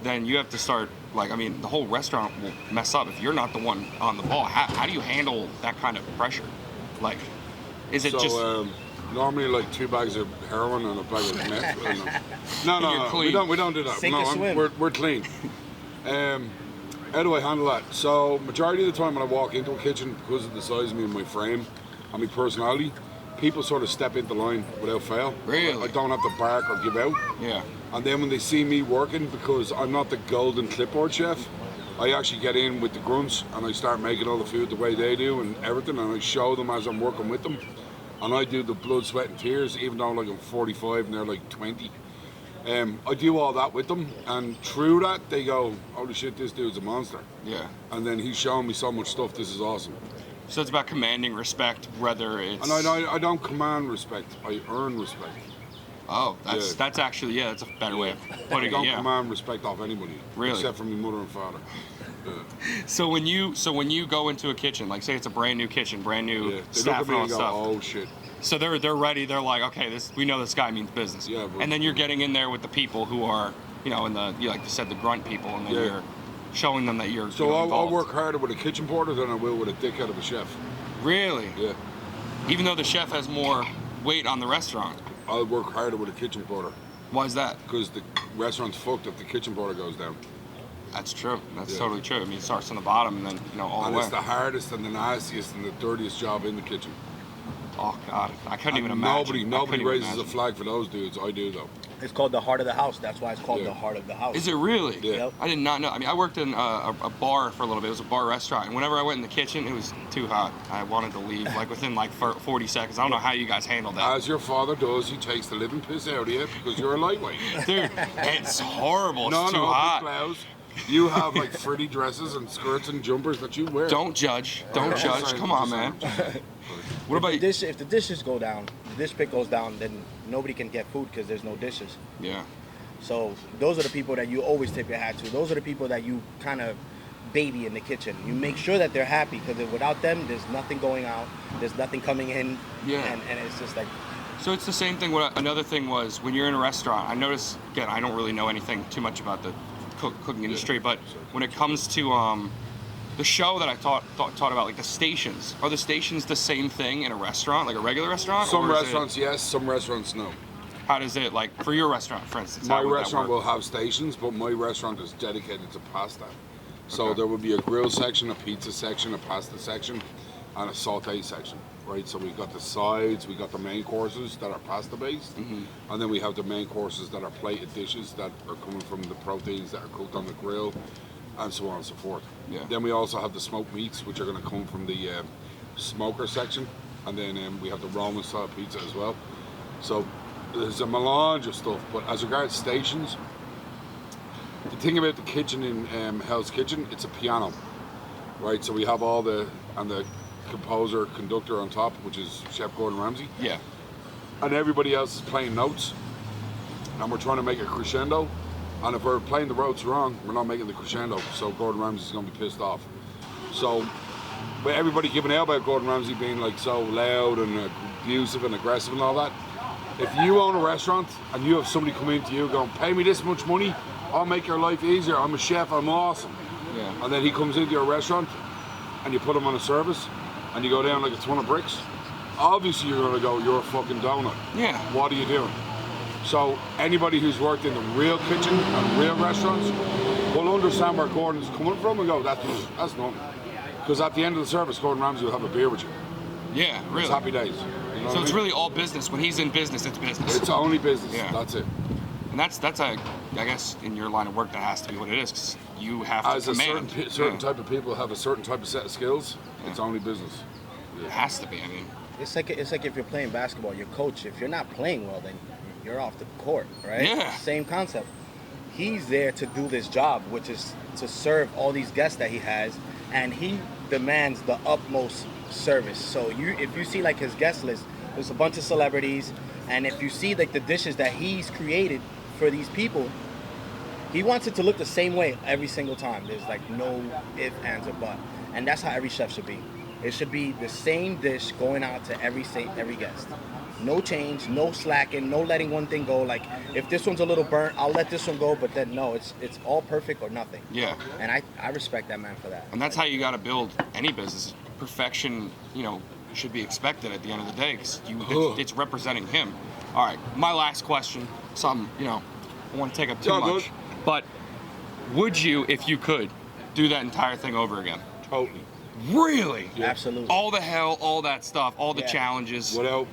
then you have to start, the whole restaurant will mess up if you're not the one on the ball. How do you handle that kind of pressure? Like, is it just... normally like 2 bags of heroin and a bag of meth. No. Clean. We don't do that. Sink or swim. We're clean. How do I handle that? So majority of the time when I walk into a kitchen, because of the size of me and my frame and my personality, people sort of step into line without fail. Really? I don't have to bark or give out. Yeah. And then when they see me working, because I'm not the golden clipboard chef, I actually get in with the grunts and I start making all the food the way they do and everything, and I show them as I'm working with them. And I do the blood, sweat and tears, even though like I'm 45 and they're like 20. I do all that with them, and through that they go, holy shit, this dude's a monster. Yeah. And then he's showing me so much stuff, this is awesome. So it's about commanding respect, whether it's... And I don't command respect, I earn respect. Oh, that's actually, that's a better way of putting it, I don't command respect off anybody. Really? Except from my mother and father. So when you go into a kitchen, like say it's a brand new kitchen, brand new They staff look at me and all and that go, stuff. oh shit. So they're ready. They're like, okay, we know this guy means business. Yeah, but- and then you're getting in there with the people who are, in the, like you said, the grunt people, and then you're showing them that you're. So I'll involved. work harder with a kitchen porter than I will with a dickhead of a chef. Really? Yeah. Even though the chef has more weight on the restaurant. I'll work harder with a kitchen porter. Why is that? Because the restaurant's fucked if the kitchen porter goes down. That's true. That's totally true. I mean, it starts on the bottom and then, all the way. And it's the hardest and the nastiest and the dirtiest job in the kitchen. Oh, God. I couldn't even imagine. Nobody raises a flag for those dudes. I do, though. It's called the heart of the house. That's why it's called the heart of the house. Is it really? Yeah. Yep. I did not know. I mean, I worked in a bar for a little bit. It was a bar restaurant. And whenever I went in the kitchen, it was too hot. I wanted to leave, within 40 seconds. I don't know how you guys handled that. As your father does, he takes the living piss out of you because you're a lightweight. Dude, it's horrible. It's too big hot. blouse. You have like frilly dresses and skirts and jumpers that you wear. Don't judge. Don't judge. Come on, man. What about you? If the dishes go down, the dish pick goes down, then nobody can get food because there's no dishes. Yeah. So those are the people that you always tip your hat to. Those are the people that you kind of baby in the kitchen. You make sure that they're happy because without them, there's nothing going out. There's nothing coming in. Yeah. And it's just like. So it's the same thing. Another thing was when you're in a restaurant, I noticed, again, I don't really know anything too much about the cooking industry, but when it comes to the show that I taught about, like the stations, are the stations the same thing in a restaurant, like a regular restaurant? Some or is restaurants, yes. Some restaurants, no. How does it, like, for your restaurant, for instance? My how would that restaurant work? will have stations, but my restaurant is dedicated to pasta. So Okay. there will be a grill section, a pizza section, a pasta section, and a saute section, right? So we've got the sides, we got the main courses that are pasta based, and then we have the main courses that are plated dishes that are coming from the proteins that are cooked on the grill, and so on and so forth. Yeah. Then we also have the smoked meats, which are going to come from the smoker section, and then we have the Roman style pizza as well. So there's a melange of stuff, but as regards stations, the thing about the kitchen in Hell's Kitchen, it's a piano, right? So we have all the composer, conductor on top, which is Chef Gordon Ramsay, Yeah. and everybody else is playing notes, and we're trying to make a crescendo, and if we're playing the notes wrong, we're not making the crescendo, so Gordon Ramsay's going to be pissed off. So, with everybody giving out about Gordon Ramsay being like so loud and abusive and aggressive and all that, if you own a restaurant and you have somebody come into you going, pay me this much money, I'll make your life easier, I'm a chef, I'm awesome. Yeah. And then he comes into your restaurant and you put him on a service and you go down like a ton of bricks, obviously you're gonna go, you're a fucking donut. Yeah. What are you doing? So anybody who's worked in the real kitchen and real restaurants will understand where Gordon's coming from and go, that's nothing. Because at the end of the service, Gordon Ramsay will have a beer with you. Yeah, really. It's happy days. You know So what it's I mean? really all business. When he's in business, it's business. It's only business. Yeah. That's it. And that's I guess in your line of work that has to be what it is, 'cause you have to As a command. certain type of people have a certain type of set of skills, it's only business. It has to be. I mean, It's like if you're playing basketball, your coach, if you're not playing well, then you're off the court, right? Yeah. Same concept. He's there to do this job, which is to serve all these guests that he has, and he demands the utmost service. So if you see like his guest list, there's a bunch of celebrities, and if you see like the dishes that he's created for these people, he wants it to look the same way every single time. There's like no if, ands, or but. And that's how every chef should be. It should be the same dish going out to every guest. No change, no slacking, no letting one thing go. Like if this one's a little burnt, I'll let this one go, but then no, it's all perfect or nothing. yeah. And I respect that man for that. And that's how you got to build any business. Perfection, should be expected at the end of the day because it's representing him. All right, my last question. Some, I don't want to take up too Yeah, much, good. but would you, if you could, do that entire thing over again? Totally. Really? Absolutely. All the hell, all that stuff, all the Yeah. challenges. Without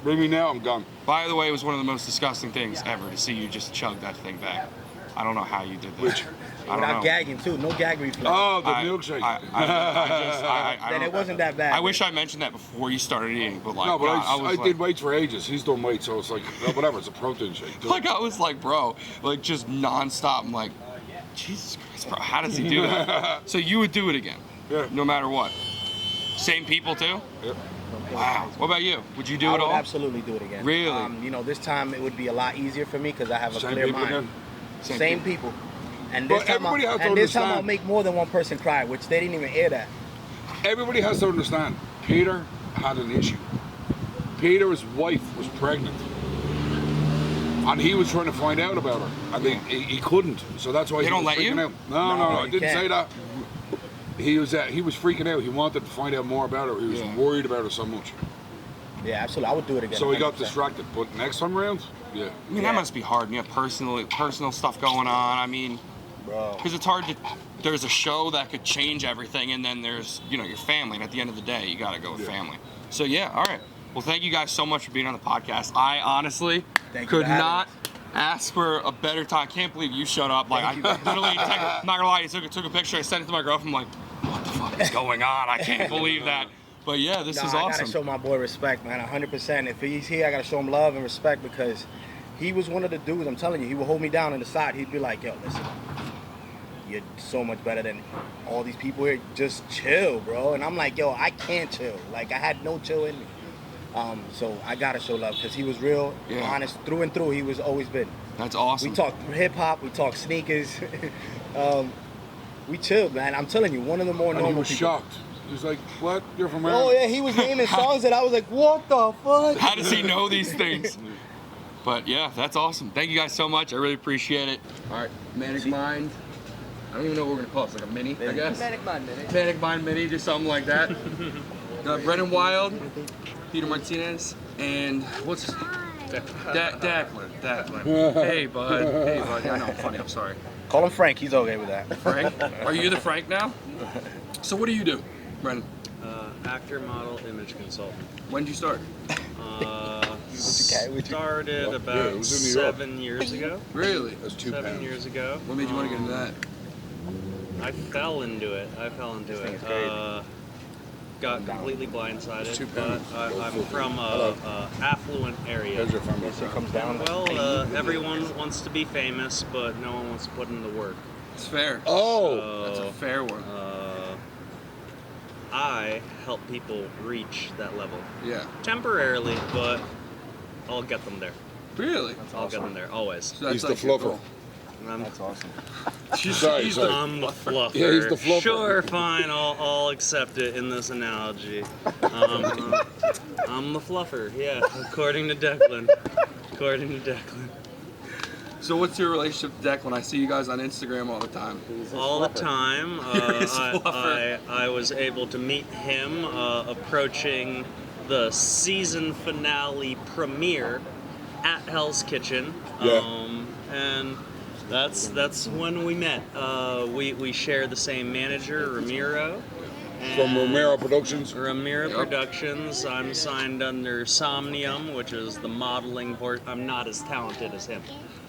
bring me now, I'm gone. By the way, it was one of the most disgusting things ever to see you just chug that thing back. I don't know how you did that. Which? I don't Without know. gagging too, no gag reflex. Oh, the I- milkshake. I then don't- it wasn't that bad. I wish I mentioned that before you started eating, but like, no, but God, I was did weights for ages. He's done weights, so it's like, whatever, it's a protein shake. Do it. like I was like, bro, like just nonstop. I'm like, Jesus Christ, bro, how does he do that? So you would do it again, Yeah. no matter what. Same people too? Yep. Wow. What about you? Would you do I it would all? absolutely do it again. Really? This time it would be a lot easier for me because I have a Same clear people mind. again? Same people. And this But time, everybody has to this time I'll understand. make more than one person cry, which they didn't even hear that. Everybody has to understand, Peter had an issue. Peter's wife was pregnant. And he was trying to find out about her. And he couldn't. So that's why They he don't was let freaking you? out. No, I you didn't can't. say that. He was freaking out. He wanted to find out more about her. He was Yeah. worried about her so much. Yeah, absolutely. I would do it again. So he got 100%. distracted. But next time around, yeah. I mean, that must be hard. You have personal stuff going on. I mean, Bro. because it's hard to. There's a show that could change everything, and then there's your family. And at the end of the day, you got to go with Yeah. family. So yeah, all right. Well, thank you guys so much for being on the podcast. I honestly Thank you could for having not ask for a better time. I can't believe you showed up. Like Thank you. I literally, I'm not gonna lie, I took a picture. I sent it to my girlfriend. I'm like, what the fuck is going on? I can't believe that. But yeah, this is I awesome. gotta show my boy respect, man, 100%. If he's here, I gotta show him love and respect because he was one of the dudes. I'm telling you, he would hold me down on the side. He'd be like, "Yo, listen, you're so much better than all these people here. Just chill, bro. And I'm like, yo, I can't chill. Like, I had no chill in me. So I gotta show love because he was real, honest through and through. He was always been. That's awesome. We talked hip hop, we talked sneakers. We chilled, man. I'm telling you, one of the more normal he was people. shocked. He was like, what? You're from Ireland? Oh yeah, he was naming songs that I was like, what the fuck? How does he know these things? But yeah, that's awesome. Thank you guys so much. I really appreciate it. All right, Manic Mind. I don't even know what we're gonna call it. It's like a mini, I guess. Manic Mind Mini. Manic Mind Mini, just something like that. Brendon Wilde, Peter Martinez, and what's his name? Declan. Hey, bud. Hey, bud. I know I'm funny. I'm sorry. Call him Frank. He's okay with that. Frank? Are you the Frank now? So what do you do, Brendon? Actor, model, image consultant. When did you start? Started about it was in New York. 7 years ago. Really? That's 2 7 pounds. years ago. What made you want to get into that? I fell into it. Got completely blindsided. 2 But pounds. I'm from a affluent area. There's your family. Comes down. Well, everyone wants to be famous, but no one wants to put in the work. It's fair. Oh! That's a fair one. I help people reach that level. Yeah. Temporarily, but I'll get them there. Really? I'll get them there, always. So that's He's the like your fluffer. goal. That's awesome. Sorry. I'm the fluffer. Yeah, he's the fluffer. Sure, fine, I'll accept it in this analogy. I'm the fluffer, yeah, according to Declan. So what's your relationship with Declan? I see you guys on Instagram all the time. All the time. His fluffer. I was able to meet him approaching the season finale premiere at Hell's Kitchen. And that's when we met. We share the same manager, Ramiro. From Romero Productions. Ramiro Productions. I'm signed under Somnium, which is the modeling port. I'm not as talented as him.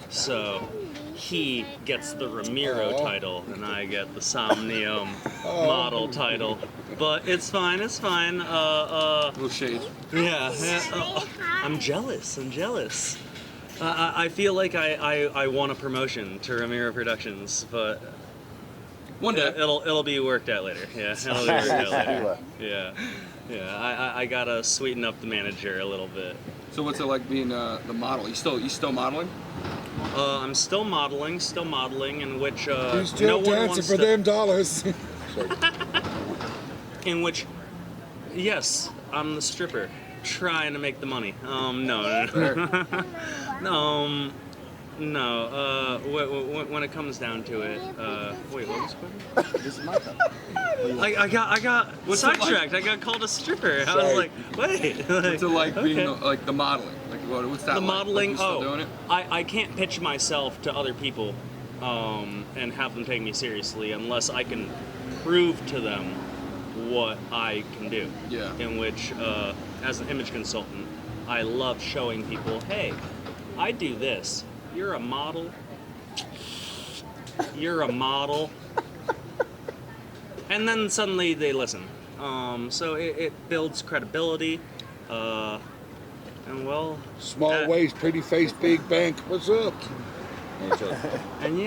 So he gets the Ramiro title and I get the Somnium model title. But it's fine. Little shade. Yeah. I'm jealous. I feel like I want a promotion to Ramiro Productions, but One day. it'll be worked out later. Yeah, it'll be worked out later. Yeah. I gotta sweeten up the manager a little bit. So what's it like being the model? You still modeling? I'm still modeling, in which He's still no one dancing wants for to, them dollars. in which, yes, I'm the stripper trying to make the money. No. When it comes down to it, wait, what was the question? This is my cup. I got sidetracked. I got called a stripper. I was like, wait. What's it like being like the modeling? Like what's that The like? modeling, Like, you still doing it? I can't pitch myself to other people and have them take me seriously unless I can prove to them what I can do. Yeah. In which, as an image consultant, I love showing people, hey, I do this. You're a model. And then suddenly they listen. So it builds credibility. And well, Small waist, pretty face, big bank. What's up? and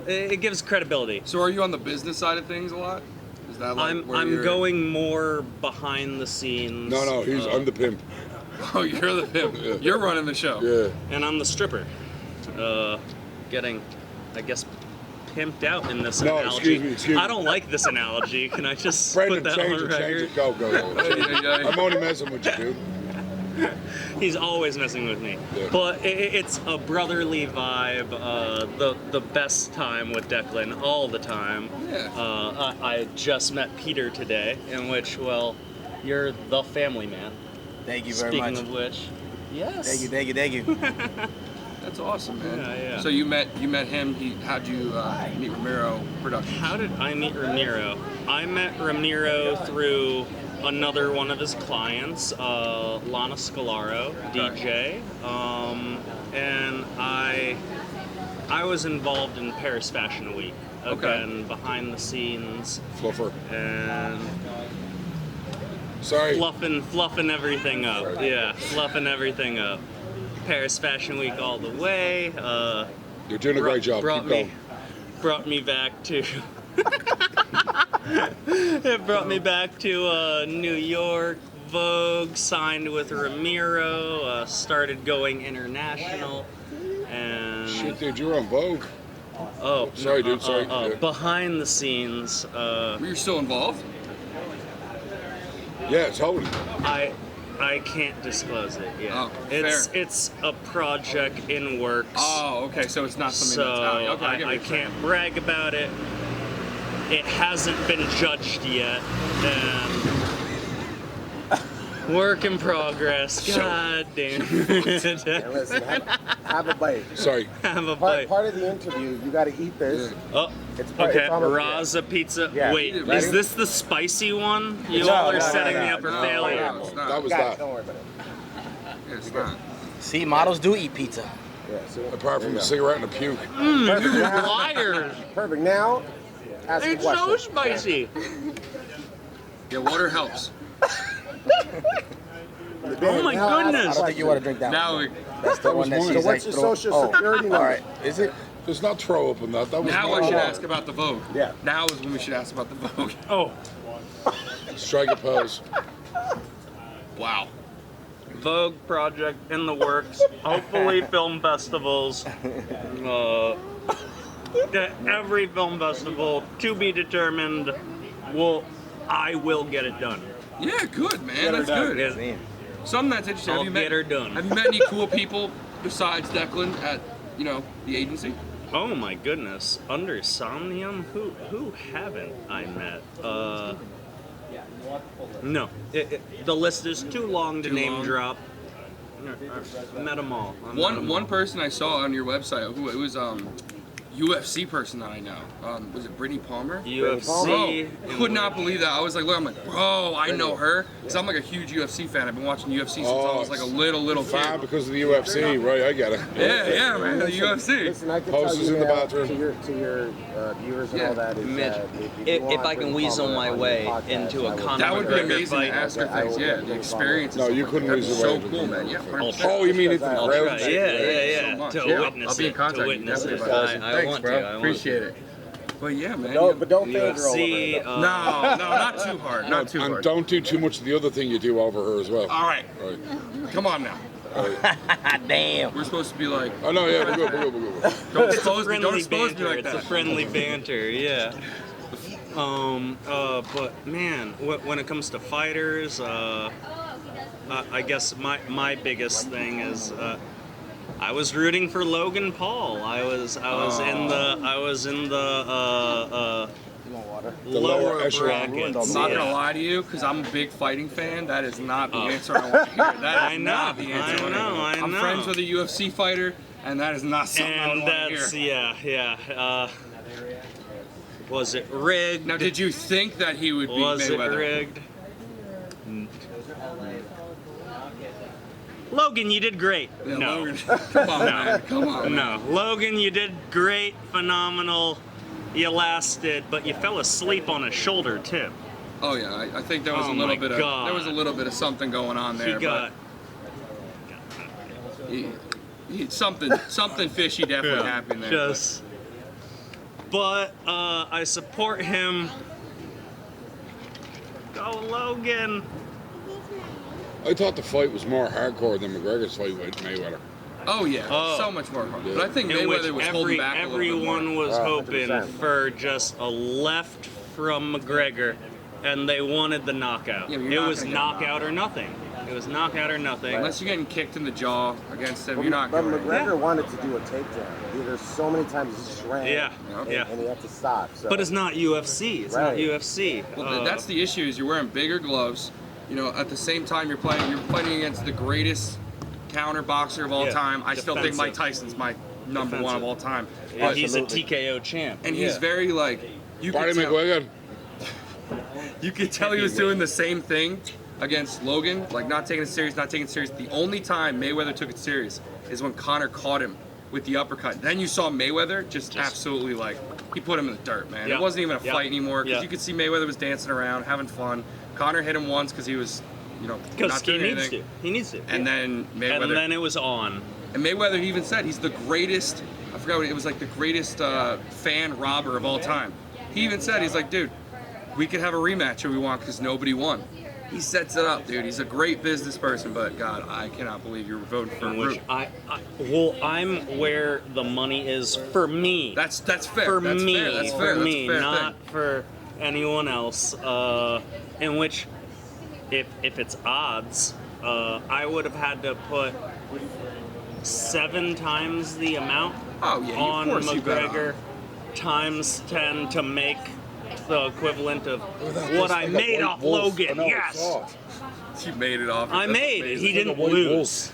it gives credibility. So are you on the business side of things a lot? Is that like where I'm you're... going more behind the scenes. No, I'm the pimp. Oh, you're the pimp. Yeah. You're running the show. Yeah. And I'm the stripper. Getting, I guess, pimped out in this No, analogy. excuse me. I don't like this analogy. Can I just Brendon, put that change on it, the change record? it. Go. I'm only messing with you, dude. He's always messing with me. Yeah. But it's a brotherly vibe. The best time with Declan all the time. Yeah. I just met Peter today, in which, well, you're the family man. Thank you very Speaking much. of which, yes. Thank you. That's awesome, man. Yeah. So you met him. How'd you meet Ramiro Productions? How did I meet Ramiro? I met Ramiro through another one of his clients, Lana Scalaro, DJ, and I was involved in Paris Fashion Week. Again, behind the scenes Fluffer. and Sorry. fluffing everything up. Yeah, fluffing everything up. Paris Fashion Week all the way. You're doing a great job. Brought Keep me. going. brought me back to it brought me back to New York. Vogue, signed with Ramiro, started going international, and Shit, dude, you were on Vogue. oh, Sorry, dude, sorry. Yeah. behind the scenes, You're still involved? Yeah, totally. I can't disclose it yet. Oh, it's a project in works. Oh, okay. So it's not something So that's out. Okay, get what I you're saying. can't brag about it. It hasn't been judged yet, and work in progress. God damn it. And listen, have a bite. Sorry. Have a bite. Part of the interview, you got to eat this. Oh, It's part, okay. it's on the- Raza pizza. Yeah. Wait, Ready? is this the spicy one? You No, all are no, setting no, me up for no, failure. No, it's not. That was Got it, that. don't worry about it. It's not. See, models do eat pizza. Yeah, see? Apart There from you a go. cigarette and a puke. Perfect. Now- Liars! Perfect. Now, ask a It's so question. spicy. Yeah, water helps. Oh my Now ask a goodness. I don't think you want to drink that Now one. we. That's the one that mine. she's So what's like, your throw- social oh, security number? all right. Is it? There's not throw up in that. That was Now mine. I should ask about the Vogue. Yeah. Now is when we should ask about the Vogue. Oh, Strike a pose. Wow. Vogue project in the works. Hopefully, film festivals. Every film festival to be determined. I will get it done. Yeah, good man. That's good. Yes. Something that's interesting. I'll get her done. Have you met any cool people besides Declan at the agency? Oh my goodness, under Somnium, who haven't I met? No, the list is too long to Too name long? drop. I met them all. I met 'em all. One person I saw on your website who it was UFC person that I know. Was it Brittany Palmer? UFC. Bro, could not believe that. I was like, look, I'm like, bro, I know her. Because I'm like a huge UFC fan. I've been watching UFC since I was like a little Fan kid. because of the UFC, right? I get it. Yeah, man, the UFC. Listen, I can Posters tell you in the now bathroom. to your viewers and Yeah. all that is Mitch, that if I can weasel my way into a Conor That would be McGregor amazing to fight. ask her things. Yeah, the experience. No, you couldn't That's lose so your way. cool, man. Yeah, 100%. Oh, you mean it's the I'll crowd? Right, So yeah. much. To Yeah, witness I'll be in it. contact To with you, witness definitely, it. bro. I Thanks, want bro. to. I want Appreciate it. But yeah, man. But don't fangirl over UFC. her, though. No, not too hard. Not too And hard. don't do too much of the other thing you do over her as well. All right, Right. come on now. Damn. We're supposed to be like, Oh, no, yeah, we're good, we're good, we're good. don't It's a expose me, don't friendly expose me banter. like It's a that. friendly banter. Yeah. But man, when it comes to fighters, I guess my biggest thing is I was rooting for Logan Paul. I was in the lower lower echelon. brackets. I'm not yeah. gonna lie to you, because I'm a big fighting fan. That is not the answer I want to hear. That I is know, not the answer I know, I I'm know. friends with a UFC fighter, and that is not something I And want to that's hear. yeah. Was it rigged? Now, did you think that he would beat Was it Mayweather? rigged? Logan, you did great. Yeah, No. Logan. Come on, man. Come on. No. Logan, you did great, phenomenal. You lasted, but you fell asleep on a shoulder tip. Oh yeah, I think there was Oh a little my bit of God. there was a little bit of something going on there. He got but something fishy definitely happened there. just. But I support him. Go Logan. I thought the fight was more hardcore than McGregor's fight with Mayweather. Oh yeah, Oh. so much more fun. Yeah. But I think In which Mayweather was holding back a little bit more. everyone was hoping 100%. for just a left from McGregor, and they wanted the knockout. Yeah, but you're It not was gonna get a knockout or nothing. It was knockout or nothing. Unless you're getting kicked in the jaw against him, But, you're not but going. McGregor wanted to do a takedown. There's so many times he just ran. Yeah, and, yeah. and he had to stop. So. But it's not UFC. It's not Right. UFC. Well, that's the issue. Is you're wearing bigger gloves. You know, at the same time you're fighting against the greatest counter boxer of all Yeah, time. I still think defensive. Mike Tyson's my number one of all time. Yeah, But- he's a Absolutely. TKO champ. and he's Yeah. very like you Barry could tell, McGuigan. you could tell he was doing the same thing against Logan, like not taking it serious, not taking it serious. The only time Mayweather took it serious is when Conor caught him with the uppercut. Then you saw Mayweather just absolutely like he put him in the dirt, man. Yep. It wasn't even a Yep. fight anymore because Yep. you could see Mayweather was dancing around, having fun. Conor hit him once because he was, Because not he doing needs anything. to. He needs to. And then Mayweather. And then it was on. And Mayweather even said he's the greatest, I forgot what it was, like the greatest fan robber of all time. He even said, he's like, dude, we could have a rematch if we want because nobody won. He sets it up, dude. He's a great business person, but God, I cannot believe you're voting for In a which group. I'm where the money is for me. That's fair. For that's me, fair. That's fair. for That's me, a fair not thing. for anyone else. In which, if it's odds, I would have had to put 7 times the amount on of course you got McGregor times 10 to make the equivalent of what I made off Logan. Yes, You made it off. I That's made it. amazing. He didn't lose,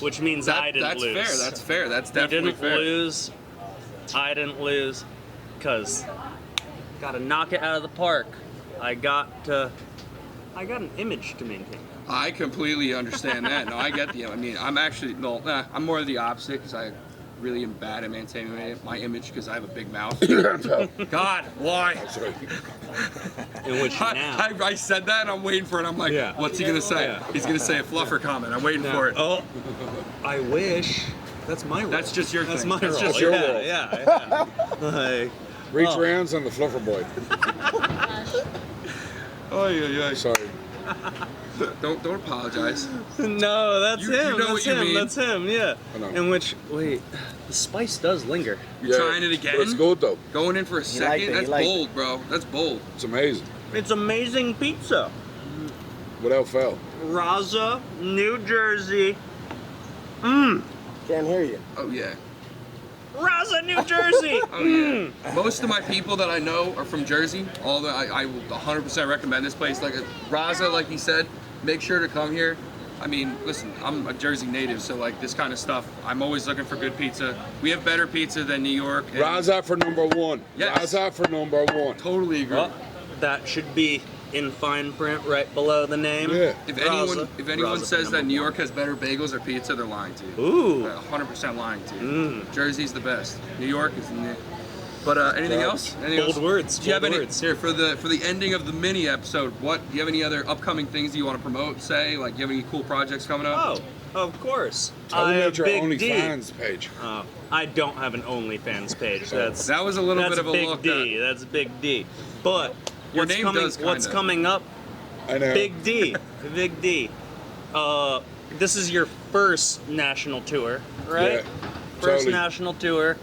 which means I didn't that's lose. Fair. That's fair. That's He definitely didn't fair. lose. I didn't lose, cause gotta knock it out of the park. I got an image to maintain. I completely understand that. No, I get the. I mean, I'm actually I'm more of the opposite because I really am bad at maintaining my image because I have a big mouth. God, why? In which now, I said that and I'm waiting for it. I'm like, Yeah. what's he gonna say? Yeah. He's gonna say a fluffer comment. I'm waiting for it. oh, I wish. That's my role. That's just your That's thing. my That's role. just your your role. Yeah. Like, Reach Oh. rounds on the fluffer boy. Oh yeah. Sorry. Don't apologize. no, that's You him. know that's what you him. mean. That's him. Yeah. I know. In which, wait, the spice does linger. You're trying it again. But it's good though. Going in for a liked second. it, he That's liked bold, bro. That's bold. It's amazing. It's amazing pizza. Without fail. Raza, New Jersey. Can't hear you. Oh yeah. Raza, New Jersey. Oh yeah. Most of my people that I know are from Jersey. I will 100% recommend this place. Like Raza, like he said, make sure to come here. I mean, listen, I'm a Jersey native, so like this kind of stuff, I'm always looking for good pizza. We have better pizza than New York. and- Raza for number 1. Yes. Raza for number 1. Totally agree. Well, that should be in fine print right below the name. Yeah. If Raza. anyone Raza says for that number New one. York has better bagels or pizza, they're lying to you. Ooh. They're 100% lying to you. Jersey's the best. New York is. But anything else? Anything Bold else? words, Do you have bold any words. here for the ending of the mini episode? What do you have any other upcoming things that you want to promote? Say like, do you have any cool projects coming up? Oh, of course. Tell I them have about your Big D. OnlyFans page. I don't have an OnlyFans page. That's That was a little that's bit of a Big look. D. That's Big D. But Your what's name coming? does What's kinda- coming up? I know. Big D. Big D. This is your first national tour, right? Yeah, First totally. national tour,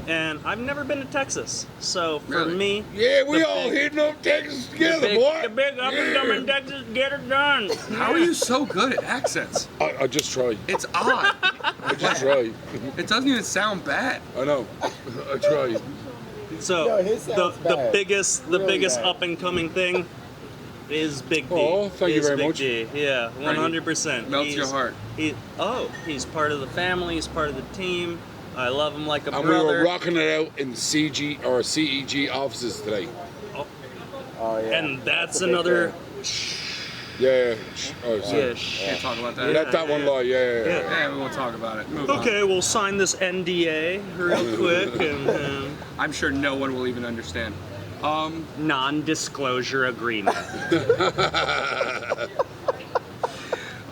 and I've never been to Texas. So for Really? me, Yeah, we the all big- hitting up Texas together, big, boy. the big up and coming Texas, get it done. How are you so good at accents? I just try. It's odd. I just try. It doesn't even sound bad. I know. I try. So No, his the sounds bad. biggest Really bad. up and coming thing is Big D. Oh, thank you Is very Big much. D. Yeah, 100%. Melts your heart. He's part of the family. He's part of the team. I love him like a And we brother. were rocking it out in CG or CEG offices today. Oh yeah. And that's a big another. Yeah. Oh, sorry. Yeah. Can't talk about that. Let that one lie. Yeah. Yeah, we won't talk about it. Move on. Okay, we'll sign this NDA real quick and I'm sure no one will even understand. non-disclosure agreement.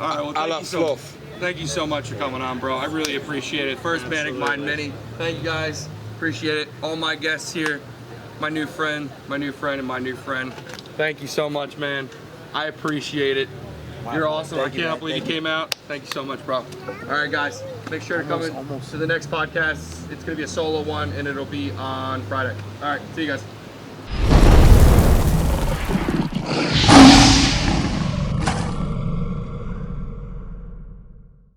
All right, well, thank you so much for coming on, bro. I really appreciate it. First Manic Mind Mini. Thank you guys. Appreciate it. All my guests here, my new friend, and my new friend. Thank you so much, man. I appreciate it. You're awesome. I cannot believe you came out. Thank you so much, bro. All right, guys. Make sure to come in to the next podcast. It's going to be a solo one, and it'll be on Friday. All right. See you guys.